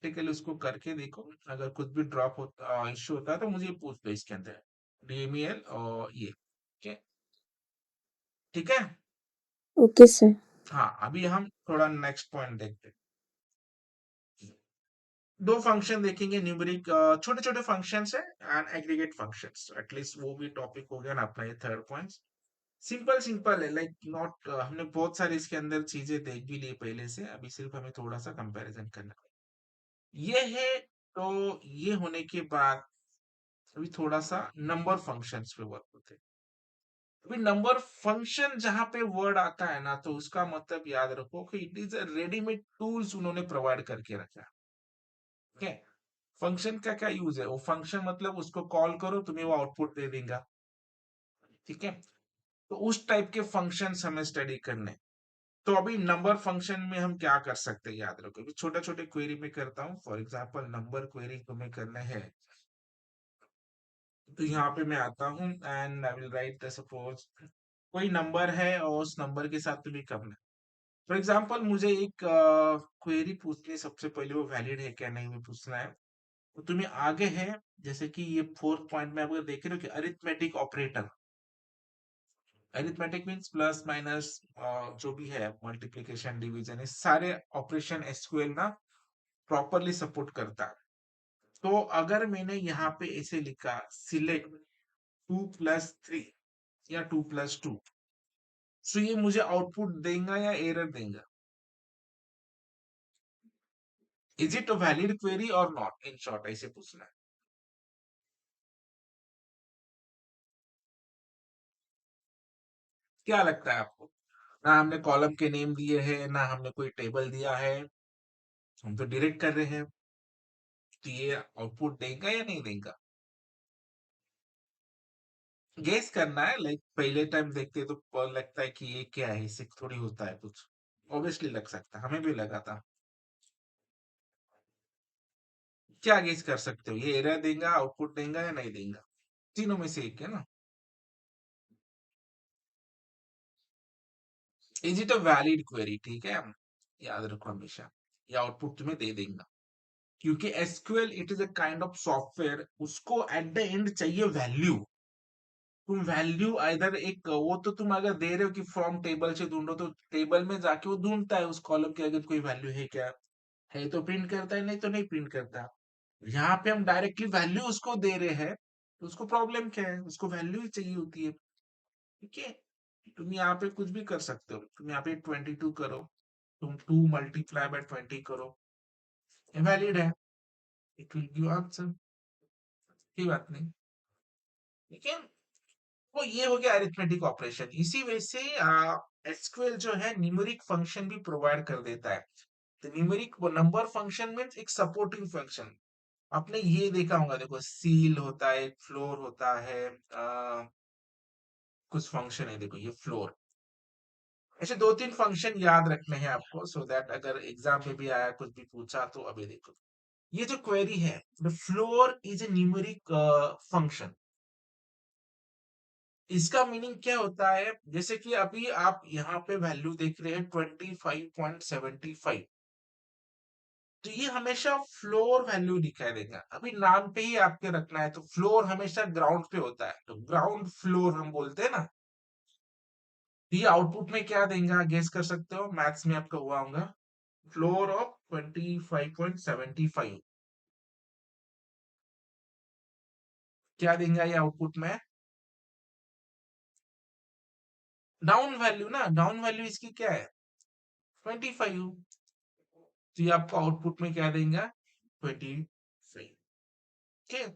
प्रैक्टिकली उसको करके देखो, अगर कुछ भी ड्रॉप होता इश्यू होता है तो मुझे पूछ दो इसके अंदर, डीएमएल और ये। ठीक है, ठीक है। Okay sir. हाँ, अभी हम थोड़ा नेक्स्ट पॉइंट देखते हैं। दो फंक्शन देखेंगे न्यूमेरिक, छोटे छोटे फंक्शंस है एंड एग्रीगेट फंक्शंस, एटलीस्ट वो भी टॉपिक हो गया ना अपना, ये थर्ड पॉइंट। सिंपल सिंपल है, लाइक नॉट, हमने बहुत सारी इसके अंदर चीजें देख भी ली पहले से, अभी सिर्फ हमें थोड़ा सा कंपैरिजन करना है। ये है, तो ये होने के बाद अभी थोड़ा सा नंबर फंक्शंस पे वर्क होते हैं। अभी नंबर फंक्शन जहां पे वर्ड आता है ना, तो उसका मतलब याद रखो कि it is a readymade tools उन्होंने प्रोवाइड करके रखा है। ठीक है, फंक्शन का क्या यूज है? वो फंक्शन मतलब उसको कॉल करो, तुम्हें वो आउटपुट दे देगा। ठीक है, तो उस टाइप के फंक्शंस हमें स्टडी करने हैं। तो अभी नंबर फंक्शन में हम क्या कर सकते हैं याद रखो, अभी छोटा छोटे क्वेरी में करता हूँ। फॉर एग्जांपल नंबर क्वेरी तुम्हें करना है, तो यहाँ पे मैं आता हूँ and I will write suppose कोई नंबर है और उस नंबर के साथ तुम्हें करना है। फॉर एग्जांपल मुझे एक क्वेरी पूछनी है, सबसे पहले वो वैलिड है क्या नहीं, वो पूछना है। तो तुम्हें आगे है, जैसे कि ये फोर्थ पॉइंट में आप अगर देख रहे हो कि arithmetic operator, arithmetic means plus minus, जो भी है मल्टीप्लिकेशन डिवीजन, ये सारे ऑपरेशन एसक्यूएल ना प्रॉपरली सपोर्ट करता है। तो अगर मैंने यहाँ पे ऐसे लिखा सिलेक्ट 2 + 3 या 2 + 2, सो ये मुझे आउटपुट देगा या एरर देगा? Is it a valid query और नॉट, इन शॉर्ट ऐसे पूछना है। क्या लगता है आपको? ना हमने कॉलम के नेम दिए हैं, ना हमने कोई टेबल दिया है, हम तो डायरेक्ट कर रहे हैं, तो ये आउटपुट देगा या नहीं देगा? गेस करना है, लाइक पहले टाइम देखते तो लगता है कि ये क्या है, इससे थोड़ी होता है कुछ। ऑब्वियसली लग सकता है, हमें भी लगा था। क्या गेस कर सकते हो, ये एरर देगा, आउटपुट देगा या नहीं देगा? तीनों में से एक है ना। Is it a valid query? ठीक है, याद रखो हमेशा, ये आउटपुट तुम्हें दे देगा। क्योंकि SQL it is a kind of software, उसको एट द एंड चाहिए वैल्यू। तुम वैल्यू आइदर एक वो, तो तुम अगर दे रहे हो कि फ्रॉम टेबल से ढूंढो, तो टेबल में जाके वो ढूंढता है उस कॉलम के अगर कोई वैल्यू है क्या, है तो प्रिंट करता है, नहीं तो नहीं प्रिंट करता। यहाँ पे हम डायरेक्टली वैल्यू उसको दे रहे हैं, तो उसको प्रॉब्लम क्या है, उसको वैल्यू ही चाहिए होती है। ठीक है, तुम यहाँ पे कुछ भी कर सकते हो, तुम यहाँ पे 22 करो, तुम 2 × 20 करो, वैलिड है, इट विल गिव आंसर, कोई बात नहीं। ठीक है, तो ये हो गया अरिथमेटिक ऑपरेशन। इसी वजह से एसक्यूएल जो है न्यूमेरिक फंक्शन भी प्रोवाइड कर देता है। तो न्यूमेरिक वो नंबर फंक्शन मींस एक सपोर्टिंग फंक्शन। आपने ये देखा होगा, देखो सील होता है, फ्लोर होता है, कुछ फंक्शन है, देखो ये फ्लोर। ऐसे 2 3 फंक्शन याद रखने हैं आपको, सो दैट अगर एग्जाम में भी आया, कुछ भी पूछा, तो अभी देखो ये जो क्वेरी है, the floor is a numeric function. इसका मीनिंग क्या होता है, जैसे कि अभी आप यहाँ पे वैल्यू देख रहे हैं 25.75, तो ये हमेशा फ्लोर वैल्यू दिखाई देगा। अभी नाम पे ही आपके रखना है, तो फ्लोर हमेशा ग्राउंड पे होता है, तो ग्राउंड फ्लोर हम बोलते हैं ना। ये आउटपुट में क्या देगा गेस कर सकते हो, मैथ्स में आपका हुआ होगा। फ्लोर ऑफ 25.75 क्या देगा ये आउटपुट में? डाउन वैल्यू ना, डाउन वैल्यू इसकी क्या है? 25। तो ये आपको आउटपुट में क्या देगा? 25। ठीक है।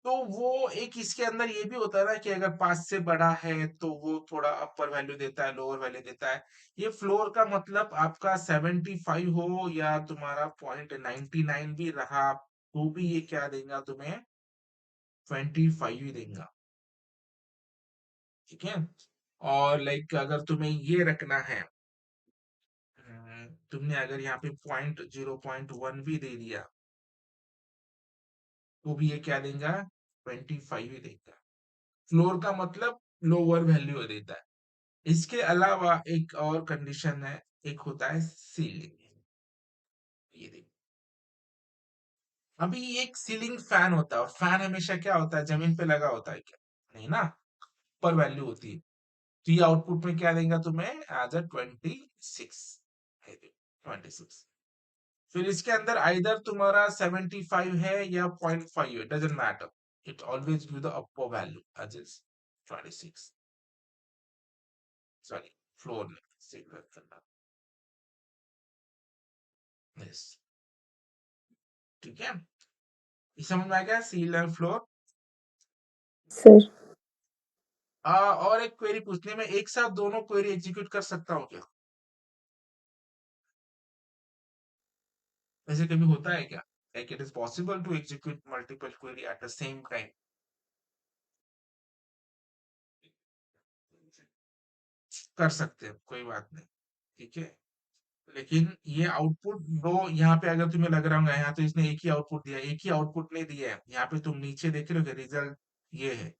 तो वो एक इसके अंदर ये भी होता है ना कि अगर 5 से बड़ा है तो वो थोड़ा अपर वैल्यू देता है, लोअर वैल्यू देता है। ये फ्लोर का मतलब आपका 75 हो या तुम्हारा 0.99 भी रहा तो भी ये क्या देगा तुम्हें? 25 ही देगा। ठीक है। और लाइक अगर तुम्हें ये रखना है, तुमने अगर यहाँ पे 0.1 भी दे दिया तो भी ये क्या देगा? 25 ही देगा। फ्लोर का मतलब लोअर वैल्यू देता है। इसके अलावा एक और कंडीशन है, एक होता है सीलिंग। ये देखो, अभी एक सीलिंग फैन होता है और फैन हमेशा क्या होता है? जमीन पे लगा होता है क्या? नहीं ना, ऊपर वैल्यू होती है। तो ये आउटपुट में क्या देगा तुम्हें? Age a 26। 26। फिर इसके अंदर आइदर तुम्हारा 75 है या 0.5 है, doesn't matter. It always give the upper value age is 26। Sorry, floor में सिग्नल करना। यस। ठीक है। ये समझ में आ गया सील एंड फ्लोर? सर। और एक क्वेरी पूछनी है, मैं एक साथ दोनों क्वेरी एग्जीक्यूट कर सकता हूँ क्या? ऐसे कभी होता है क्या? Like it is possible to execute multiple query at the same time? कर सकते हैं, कोई बात नहीं। ठीक है। लेकिन ये आउटपुट दो यहाँ पे अगर तुम्हें लग रहा होगा यहाँ तो इसने एक ही आउटपुट दिया, एक ही आउटपुट नहीं दिया है। यहाँ पे तुम नीचे देख रहे हो रिजल्ट ये है,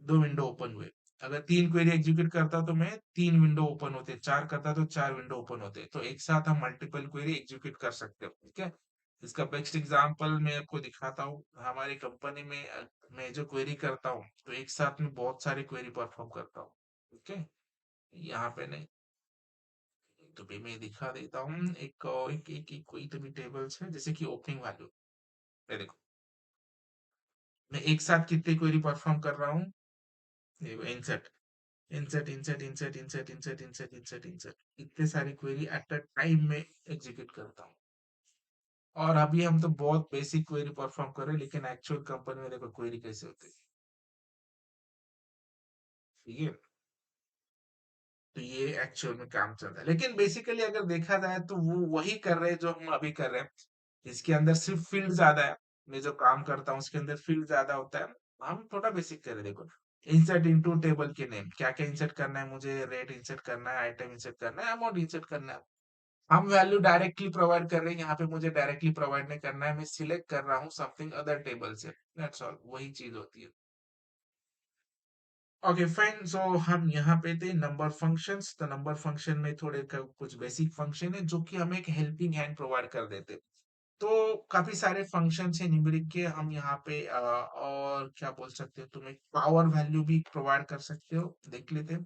दो विंडो ओपन हुए। अगर तीन क्वेरी एग्जीक्यूट करता तो मैं तीन विंडो ओपन होते, चार करता तो चार विंडो ओपन होते। तो एक साथ हम मल्टीपल क्वेरी एग्जीक्यूट कर सकते हो। ठीक है। इसका बेस्ट एग्जांपल मैं आपको दिखाता हूँ। हमारी कंपनी में मैं जो क्वेरी करता हूँ तो एक साथ में बहुत सारी क्वेरी परफॉर्म करता हूँ। ठीक है। यहाँ पे नहीं, तो भी मैं दिखा देता हूँ। एक कोई तो भी टेबल्स है जैसे कि ओपनिंग वैल्यू। ये देखो, मैं एक साथ कितनी क्वेरी परफॉर्म कर रहा हूँ। Insert insert insert insert insert insert insert insert insert इतने सारी क्वेरी एट अ टाइम में एग्जीक्यूट करता हूँ। और अभी हम तो बहुत बेसिक क्वेरी परफॉर्म कर रहे हैं, लेकिन एक्चुअल कंपनी में देखो क्वेरी कैसे होती है। ठीक है। तो ये एक्चुअल में काम चल रहा है, लेकिन बेसिकली अगर देखा जाए तो वो वही कर रहे हैं जो हम अभी कर रहे हैं। इसके अंदर सिर्फ फील्ड ज्यादा है। मैं जो काम करता हूँ उसके अंदर फील्ड ज्यादा होता है। हम थोड़ा बेसिक कर रहे हैं। देखो, इंसर्ट इनटू टेबल के नेम, क्या क्या इंसर्ट करना है मुझे? रेट इंसर्ट करना है, आइटम इंसर्ट करना है, अमाउंट इंसर्ट करना है। हम वैल्यू डायरेक्टली प्रोवाइड कर रहे हैं, यहाँ पे मुझे डायरेक्टली प्रोवाइड नहीं करना है, मैं सिलेक्ट कर रहा हूँ समथिंग अदर टेबल से। दैट्स ऑल, वही चीज होती है। Okay fine. सो हम यहाँ पे थे नंबर फंक्शंस। तो नंबर फंक्शन में थोड़े कुछ बेसिक फंक्शन है जो कि हमें एक हेल्पिंग हैंड प्रोवाइड कर देते। तो काफी सारे फंक्शन है न्यूमेरिक के। हम यहाँ पे और क्या बोल सकते हो, तुम एक पावर वैल्यू भी प्रोवाइड कर सकते हो, देख लेते हैं।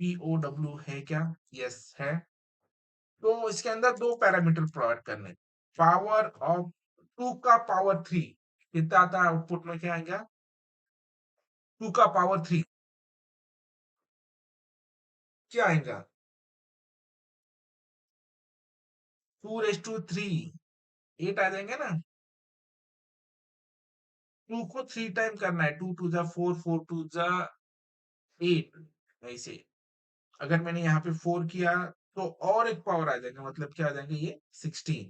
POW है क्या? यस है। तो इसके अंदर दो पैरामीटर प्रोवाइड करने, पावर ऑफ 2 का पावर 3 कितना आता है आउटपुट में? क्या आएगा? 2 का पावर 3 क्या आएगा? 2 to 3 8 आ जाएंगे ना। 2 को 3 टाइम करना है, 2 2 जा 4, 4 2 जा 8, ऐसे। अगर मैंने यहाँ पे 4 किया तो और एक पावर आ जाएगा, मतलब क्या आ जाएंगे ये? 16।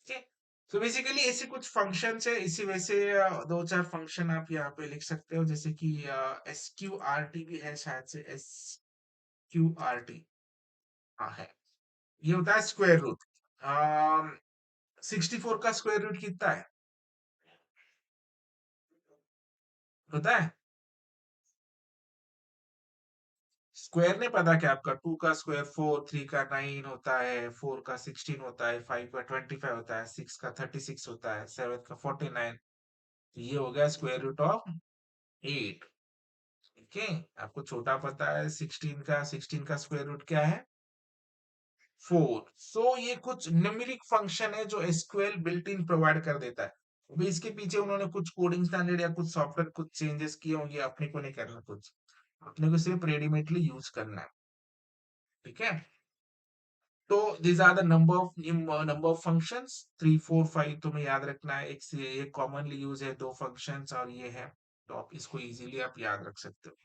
ठीक है। तो बेसिकली ऐसे कुछ फंक्शन है, इसी वजह से दो चार फंक्शन आप यहाँ पे लिख सकते हो, जैसे कि SQRT भी है शायद से, SQRT। हाँ है। ये होता है स्क्वायर रूट। 64 का स्क्वायर रूट कितना है पता है? स्क्वायर नहीं पता क्या आपका? 2 का स्क्वायर 4, 3 का 9 होता है, 4 का 16 होता है, 5 का 25 होता है, 6 का 36 होता है, 7 का 49। तो ये हो गया स्क्वायर रूट ऑफ 8। ठीक है, आपको छोटा पता है 16 का स्क्वायर रूट क्या है, 4। सो ये कुछ न्यूमेरिक फंक्शन है जो एसक्यूएल बिल्ट इन प्रोवाइड कर देता है। अभी इसके पीछे उन्होंने कुछ कोडिंग स्टैंडर्ड या कुछ सॉफ्टवेयर कुछ चेंजेस किए होंगे, अपने को नहीं करना कुछ, अपने को सिर्फ रेडीमेडली यूज करना है। ठीक है, तो these are the number of functions 3 4 5 तुम्हें याद रखना है। एक से ये कॉमनली यूज है, दो फंक्शंस और ये है, तो आप इसको इजीली आप याद रख सकते हो।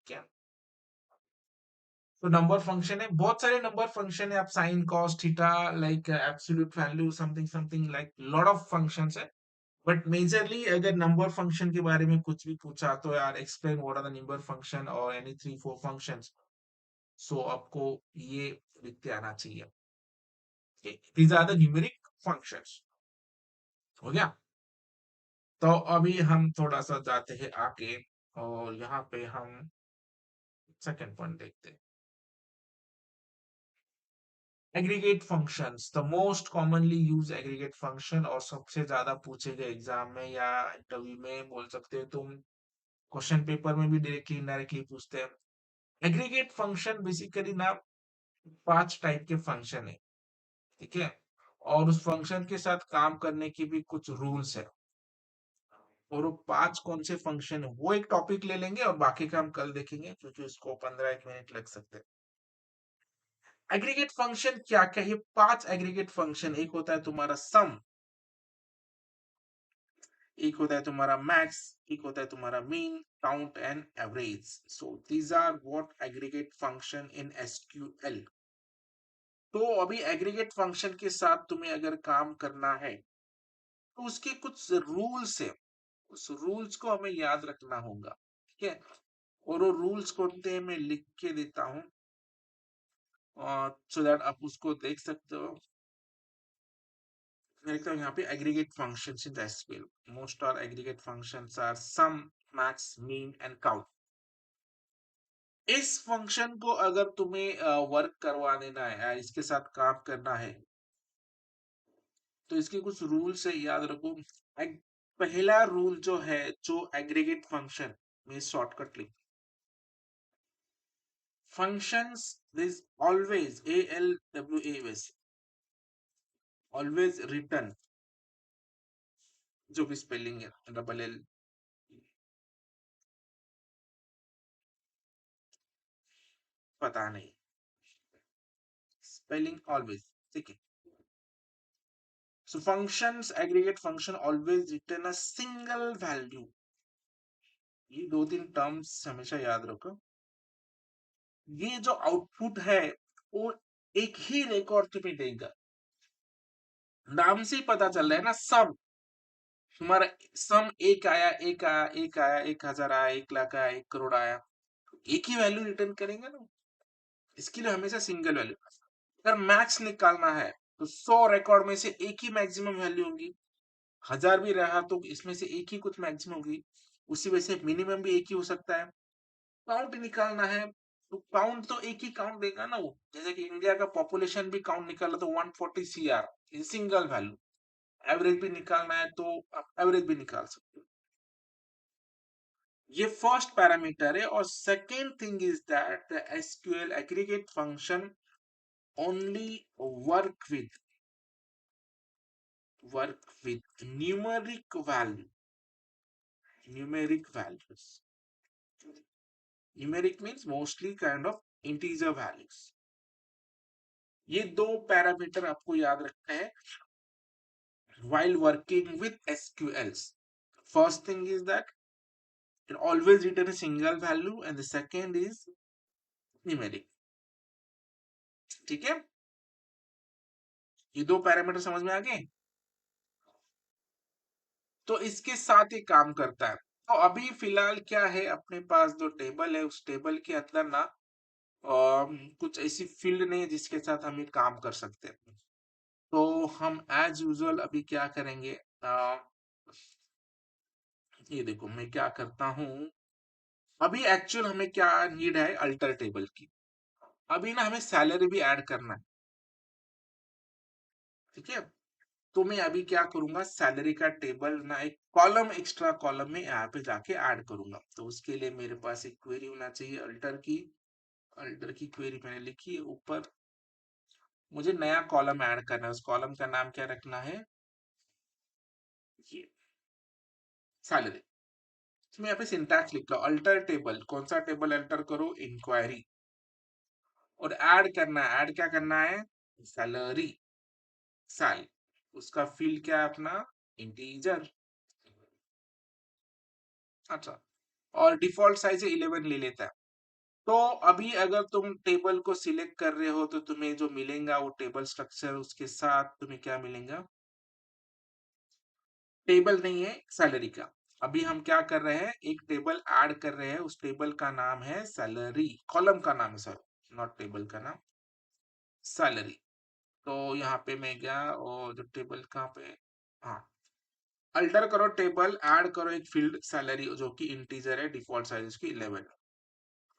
क्या, तो नंबर फंक्शन है, बहुत सारे नंबर फंक्शन है, आप sine cos theta like absolute value something something like lot of functions है। बट मेजरली अगर नंबर फंक्शन के बारे में कुछ भी पूछा तो यार explain what are the number function और एनी 3 4 फंक्शंस, सो आपको ये लिखते आना चाहिए। These are the numeric functions. हो गया, तो अभी हम थोड़ा सा जाते हैं आगे, और यहाँ पे हम सेकंड पॉइंट देखते हैं। Aggregate functions, the most commonly use aggregate function, और सबसे ज्यादा पूछे गए एग्जाम में या इंटरव्यू में, बोल सकते हो तुम, क्वेश्चन पेपर में भी डायरेक्टली इनडायरेक्टली पूछते हैं। एग्रीगेट फंक्शन बेसिकली ना 5 टाइप के फंक्शन है। ठीक है, और उस फंक्शन के साथ काम करने की भी कुछ रूल्स है, और वो 5 कौन से फंक्शन है वो एक टॉपिक ले लेंगे और बाकी का हम कल देखेंगे, क्योंकि उसको 15 मिनट लग सकते हैं। एग्रीगेट फंक्शन क्या क्या, ये 5 एग्रीगेट फंक्शन, एक होता है तुम्हारा सम, एक होता है तुम्हारा मैक्स, एक होता है तुम्हारा mean, count and average. So these are what aggregate function in SQL. तो अभी एग्रीगेट फंक्शन के साथ तुम्हें अगर काम करना है तो उसके कुछ रूल्स है, उस रूल्स को हमें याद रखना होगा। ठीक है, और वो रूल्स कौन से मैं लिख के देता हूं, सो दैट आप उसको देख सकते हो। मैं लिखता हूँ यहाँ पे aggregate functions in SQL, most are aggregate functions are sum, max, mean and count. इस फंक्शन को अगर तुम्हें वर्क करवा देना है या इसके साथ काम करना है, तो इसके कुछ रूल्स है, याद रखो। पहला रूल जो है, जो एग्रीगेट फंक्शन में शॉर्टकट लिख, functions is always ALWAS, always written, जो भी स्पेलिंग है डबल एल, पता नहीं, स्पेलिंग ऑलवेज। ठीक है, so functions aggregate function always return a single value। ये दो तीन टर्म्स हमेशा याद रखो। ये जो आउटपुट है वो एक ही रिकॉर्ड तुम्हें देगा, नाम से ही पता चल रहा है ना, सम, तुम्हारा सम एक आया, एक आया, एक आया, 1,000 आया, 1 लाख आया, 1 करोड़ आया, एक ही वैल्यू रिटर्न करेंगे ना, इसके लिए हमेशा सिंगल वैल्यू। अगर मैक्स निकालना है तो 100 रिकॉर्ड में से एक ही मैक्सिमम वैल्यू होगी, 1000 भी रहा तो इसमें से एक ही कुछ मैक्सिमम होगी, उसी वजह से मिनिमम भी एक ही हो सकता है। काउंट निकालना है तो काउंट तो एक ही काउंट देगा ना वो, जैसे कि इंडिया का पॉपुलेशन भी काउंट निकाला तो 140 CR, सिंगल वैल्यू। एवरेज भी निकालना है तो आप एवरेज भी निकाल सकते हो। ये फर्स्ट पैरामीटर है, और second thing is that the SQL aggregate function only work with numeric value, numeric values. Numeric means mostly kind of integer values। ये दो पैरामीटर आपको याद रखना है while working with SQLs। First thing is that it always return a single value, and the second is numeric। ठीक है, ये दो पैरामीटर समझ में आ गए, तो इसके साथ ही काम करता है। तो अभी फिलहाल क्या है, अपने पास जो टेबल है उस टेबल के अंदर ना कुछ ऐसी फील्ड नहीं है जिसके साथ हम ये काम कर सकते हैं। तो हम एज यूजुअल अभी क्या करेंगे, ये देखो मैं क्या करता हूँ, अभी एक्चुअल हमें क्या नीड है, अल्टर टेबल की। अभी ना हमें सैलरी भी ऐड करना है। ठीक है, तो मैं अभी क्या करूंगा, सैलरी का टेबल ना एक कॉलम, एक्स्ट्रा कॉलम में यहाँ पे जाके ऐड करूंगा। तो उसके लिए मेरे पास एक क्वेरी होना चाहिए, अल्टर की क्वेरी मैंने लिखी है ऊपर। मुझे नया कॉलम ऐड करना है, उस कॉलम का नाम क्या रखना है, ये सैलरी। तो मैं यहाँ पे सिंटैक्स लिख रहा हूँ, अल्टर टेबल, कौन सा टेबल अल्टर करो, इंक्वायरी, और ऐड करना है, ऐड क्या करना है, सैलरी, साल, उसका फील्ड क्या है अपना, इंटीजर। अच्छा, और डिफॉल्ट साइज 11 ले लेता है। तो अभी अगर तुम टेबल को सिलेक्ट कर रहे हो तो तुम्हें जो मिलेगा वो टेबल स्ट्रक्चर, उसके साथ तुम्हें क्या मिलेगा, टेबल नहीं है, सैलरी का। अभी हम क्या कर रहे हैं, एक टेबल ऐड कर रहे हैं, उस टेबल का नाम है सैलरी, कॉलम का नाम है, सॉरी नॉट टेबल का नाम, सैलरी। तो यहाँ पे मैं गया और जो टेबल कहाँ पे, हाँ, अल्टर करो टेबल, ऐड करो एक फील्ड सैलरी जो कि इंटीजर है, डिफॉल्ट साइज उसकी 11।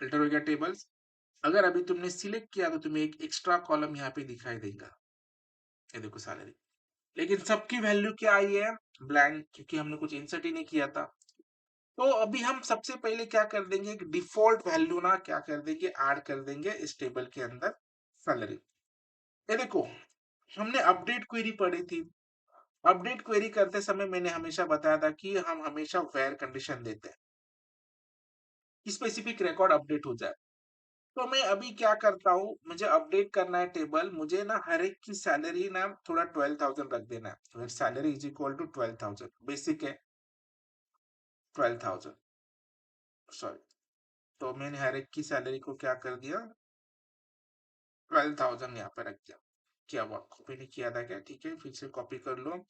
अल्टर हो गया टेबल्स। अगर अभी तुमने सिलेक्ट किया तो तुम्हें एक एक्स्ट्रा कॉलम यहाँ पे दिखाई देगा, ये देखो सैलरी। लेकिन सबकी वैल्यू क्या आई है, ब्लैंक, क्योंकि हमने कुछ इंसर्ट ही नहीं किया था। तो अभी हम सबसे पहले क्या कर देंगे, एक डिफॉल्ट वैल्यू ना क्या कर देंगे, ऐड कर देंगे इस टेबल के अंदर, सैलरी। ये देखो, हमने अपडेट क्वेरी पढ़ी थी। अपडेट क्वेरी करते समय मैंने हमेशा बताया था कि हम हमेशा वेयर कंडीशन देते हैं, स्पेसिफिक रिकॉर्ड अपडेट हो जाए। तो मैं अभी क्या करता हूँ, मुझे अपडेट करना है टेबल, मुझे ना हर एक की सैलरी ना थोड़ा 12,000 रख देना है, salary is equal to 12,000, basic है 12,000, सॉरी। तो मैंने हर एक की सैलरी को क्या कर दिया, 12,000 यहाँ पे रख दिया। क्या हुआ, कॉपी नहीं किया था क्या, ठीक है फिर से कॉपी कर लो।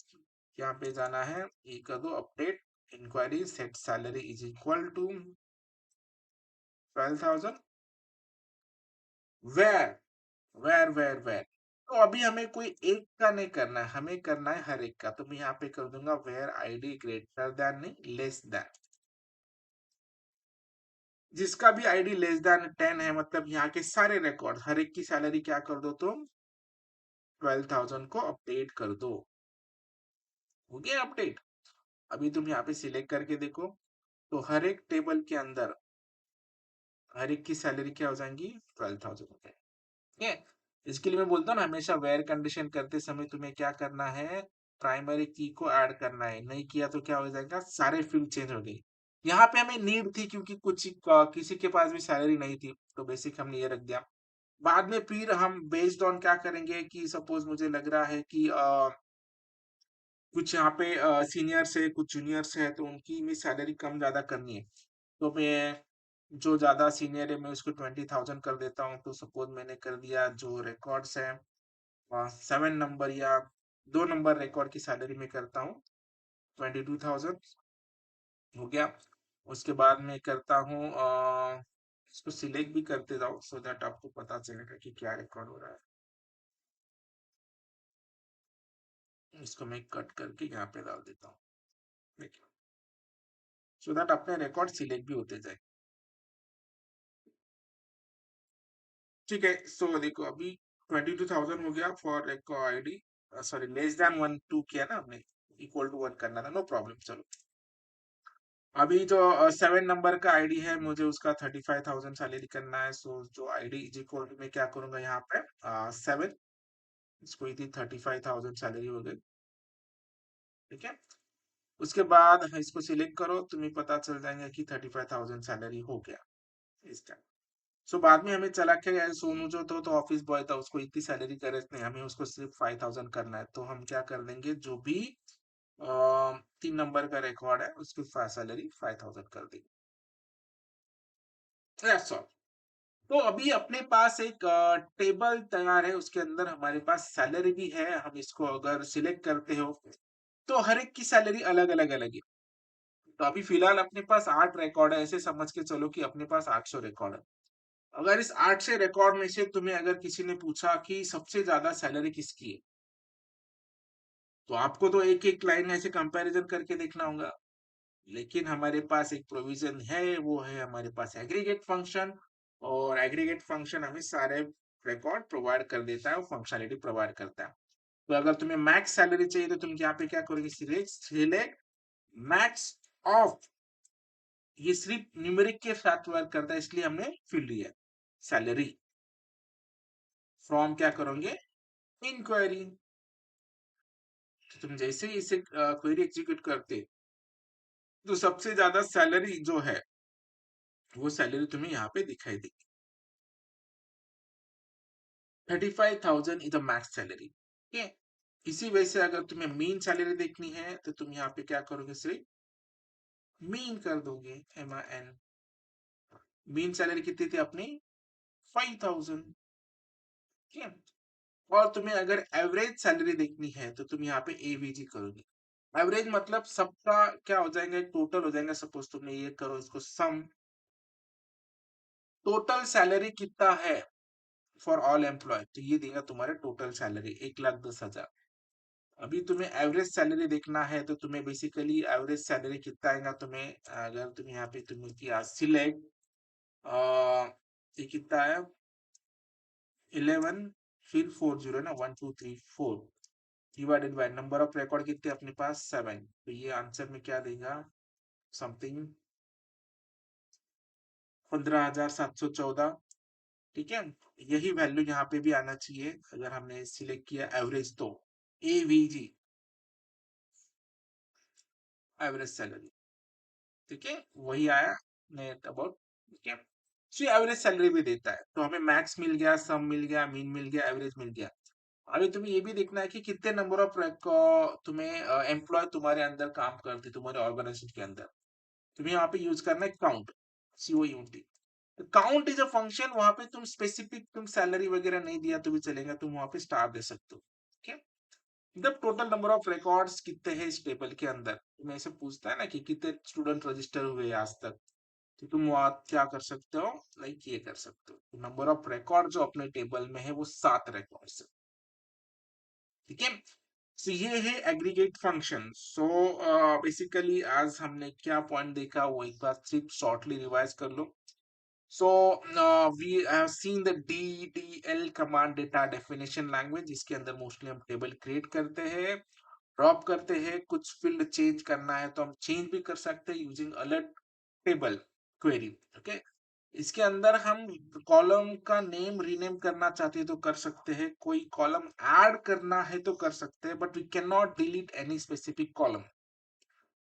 यहाँ पे जाना है, ये कर दो update, inquiry set salary is equal to 12,000, where where. तो अभी हमें कोई एक का नहीं करना है, हमें करना है हर एक का। तो मैं यहाँ पे कर दूंगा वेर आईडी ग्रेटर देन नहीं लेस देन, जिसका भी आईडी लेस देन 10 है, मतलब यहाँ के सारे रिकॉर्ड, हर एक की सैलरी क्या कर दो तुम, 12,000 को अपडेट कर दो। हो गया अपडेट। अभी तुम यहाँ पे सिलेक्ट करके देखो, तो हर एक टेबल के अंदर हर एक की सैलरी क्या हो जाएंगी, 12,000 हो जाएगी। ठीक है, इसके लिए मैं बोलता हूँ ना, हमेशा वेयर कंडीशन करते समय तुम्हें क्या करना है, प्राइमरी की को ऐड करना है, नहीं किया तो क्या हो जाएगा, सारे फील्ड चेंज हो गई। यहाँ पे हमें नीड थी क्योंकि कुछ किसी के पास भी सैलरी नहीं थी, तो बेसिक हमने ये रख दिया। बाद में फिर हम बेस्ड ऑन क्या करेंगे कि सपोज मुझे लग रहा है कि कुछ यहाँ पे सीनियर्स है, कुछ जूनियर्स है, तो उनकी भी सैलरी कम ज्यादा करनी है। तो मैं जो ज्यादा सीनियर है मैं उसको 20,000 कर देता हूँ। तो सपोज मैंने कर दिया, जो रिकॉर्ड्स है 7 नंबर या 2 नंबर रिकॉर्ड की सैलरी में करता हूँ 22,000, हो गया। उसके बाद में करता हूँ इसको सिलेक्ट भी करते जाओ सो दैट आपको पता चलेगा कि क्या रिकॉर्ड हो रहा है। इसको मैं कट करके यहाँ पे डाल देता हूँ, देखिए, सो दैट अपने रिकॉर्ड सिलेक्ट भी होते जाए। ठीक है, सो देखो अभी 22,000 हो गया for record ID, sorry less than 1 2 किया ना हमने, इक्वल टू 1 करना था, नो प्रॉब्लम। चलो अभी जो 7 नंबर का आईडी है, मुझे उसका 35,000 सैलरी करना है। सो जो आईडी इज इक्वल टू, मैं क्या करूंगा यहाँ पे 7, इसको थी 35,000 सैलरी हो गई। ठीक है, उसके बाद इसको सिलेक्ट करो, तुम्हें पता चल जाएगा कि 35,000 सैलरी हो गया इसका। सो बाद में हमें चला के सोनू जो तो ऑफिस बॉय था, उसको इतनी सैलरी करे नहीं, हमें उसको सिर्फ 5,000 करना है। तो हम क्या कर देंगे, जो भी 3 नंबर का रिकॉर्ड है उसकी सैलरी 5,000 कर देंगे। That's all। तो अभी अपने पास एक टेबल तैयार है, उसके अंदर हमारे पास सैलरी भी है। हम इसको अगर सिलेक्ट करते हो तो हर एक की सैलरी अलग अलग अलग है। तो अभी फिलहाल अपने पास 8 रिकॉर्ड है, ऐसे समझ के चलो कि अपने पास 800 रिकॉर्ड है। अगर इस 800 रिकॉर्ड में से तुम्हें अगर किसी ने पूछा कि सबसे ज्यादा सैलरी किसकी है, तो आपको तो एक एक लाइन ऐसे कंपैरिजन करके देखना होगा। लेकिन हमारे पास एक प्रोविजन है, वो है हमारे पास एग्रीगेट फंक्शन। और एग्रीगेट फंक्शन हमें सारे रिकॉर्ड प्रोवाइड कर देता है और फंक्शनलिटी प्रोवाइड करता है। तो अगर तुम्हें मैक्स सैलरी चाहिए तो तुम यहाँ पे क्या करोगे, सिलेक्ट मैक्स ऑफ, ये सिर्फ न्यूमेरिक के साथ वर्क करता है इसलिए हमने फिल लिया सैलरी, फ्रॉम क्या करोगे, इंक्वायरी। तो तुम जैसे ही इसे क्वेरी एग्जीक्यूट करते तो सबसे ज्यादा सैलरी जो है वो सैलरी तुम्हें यहाँ पे दिखाई देगी। 35,000 इज द मैक्स सैलरी। ठीक है, इसी वजह से अगर तुम्हें मीन सैलरी देखनी है तो तुम यहाँ पे क्या करोगे, सिर्फ मीन कर दोगे, MIN। मीन सैलरी कितनी थी अपनी, 5,000। ठीक है, और तुम्हें अगर एवरेज सैलरी देखनी है तो तुम यहाँ पे AVG करोगे। एवरेज मतलब सबका क्या हो जाएगा, टोटल हो जाएगा। सपोज तुमने ये करो इसको सम, टोटल सैलरी कितना है फॉर ऑल एम्प्लॉय, तो ये देगा तुम्हारे टोटल सैलरी 1,10,000। अभी तुम्हें एवरेज सैलरी देखना है तो तुम्हें बेसिकली एवरेज सैलरी कितना आएगा, तुम्हें अगर तुम यहाँ पे तुम्हें किया सिलेक्ट, ये कितना है 11, फिर 40 ना, 1 2 3 4 divided by number of record कितने अपने पास 7, तो ये आंसर में क्या देगा, समथिंग 15,714। ठीक है, यही वैल्यू यहाँ पे भी आना चाहिए अगर हमने सिलेक्ट किया एवरेज तो, AVG एवरेज सैलरी। ठीक है, वही आया नेट अबाउट। ठीक है, सो एवरेज सैलरी भी देता है, तो हमें मैक्स मिल गया, सम मिल गया, मीन मिल गया, एवरेज मिल गया। अभी तुम्हें ये भी देखना है कि कितने नंबर ऑफ तुम्हें एम्प्लॉय तुम्हारे अंदर काम करते, तुम्हारे ऑर्गेनाइजेशन के अंदर। तुम्हें यहाँ पे यूज करना है count, COUNT। Count is a function, वहां पे तुम स्पेसिफिक तुम सैलरी वगैरह नहीं दिया तो भी चलेगा, तुम वहां पे स्टार दे सकते हो। ठीक है, जब टोटल नंबर ऑफ रिकॉर्ड्स कितने हैं इस टेबल के अंदर, तुम्हें ऐसे पूछता है ना कि कितने स्टूडेंट रजिस्टर हुए आज तक, तो तुम वहां क्या कर सकते हो, लाइक ये कर सकते हो, नंबर ऑफ रिकॉर्ड जो अपने टेबल में है वो 7 रिकॉर्ड्स है। ठीक है, सो ये है एग्रीगेट फंक्शन। सो बेसिकली आज हमने क्या पॉइंट देखा वो एक बार सिर्फ शॉर्टली रिवाइज कर लो। So we have seen the DDL command, data definition language, जिसके अंदर मोस्टली हम टेबल क्रिएट करते हैं, ड्रॉप करते हैं, कुछ फील्ड चेंज करना है तो हम चेंज भी कर सकते हैं using alert table query. Okay, इसके अंदर हम कॉलम का नेम रीनेम करना चाहते हैं तो कर सकते हैं, कोई कॉलम ऐड करना है तो कर सकते हैं, but we can not delete any specific column.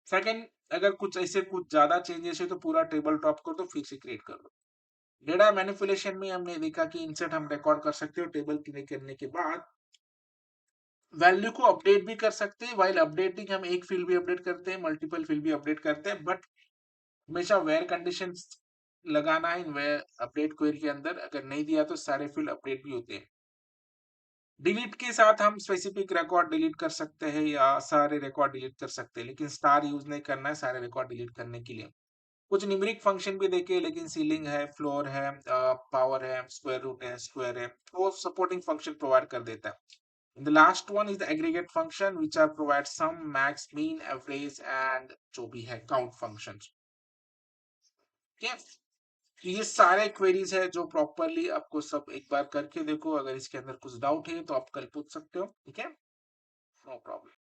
Second, अगर कुछ ऐसे कुछ ज्यादा चेंजेस है तो पूरा टेबल ड्रॉप कर दो, फिर से क्रिएट कर दो। डेटा मैनिपुलेशन में हमने देखा कि इंसर्ट हम रिकॉर्ड कर सकते हो, टेबल क्रिएट करने के बाद वैल्यू को अपडेट भी कर सकते हैं। वाइल अपडेटिंग हम एक फील्ड भी अपडेट करते हैं, मल्टीपल फील्ड भी अपडेट करते हैं, बट हमेशा वेयर कंडीशन लगाना है इन वेयर अपडेट क्वेरी के अंदर। अगर नहीं दिया तो सारे फील्ड अपडेट भी होते हैं। डिलीट के साथ हम स्पेसिफिक रिकॉर्ड डिलीट कर सकते हैं या सारे रिकॉर्ड डिलीट कर सकते हैं, लेकिन स्टार यूज नहीं करना है सारे रिकॉर्ड डिलीट करने के लिए। कुछ न्यूमेरिक फंक्शन भी देखे, लेकिन सीलिंग है, फ्लोर है, पावर है, स्क्वायर रूट है, स्क्वायर है, वो सपोर्टिंग फंक्शन प्रोवाइड कर देता है। And the last one is the aggregate function, which are provide sum, max, mean, average, and जो भी है count functions। ठीक है, तो ये सारे क्वेरीज है जो प्रॉपरली आपको सब एक बार करके देखो, अगर इसके अंदर कुछ डाउट है तो आप कल पूछ सकते हो। ठीक है, नो प्रॉब्लम।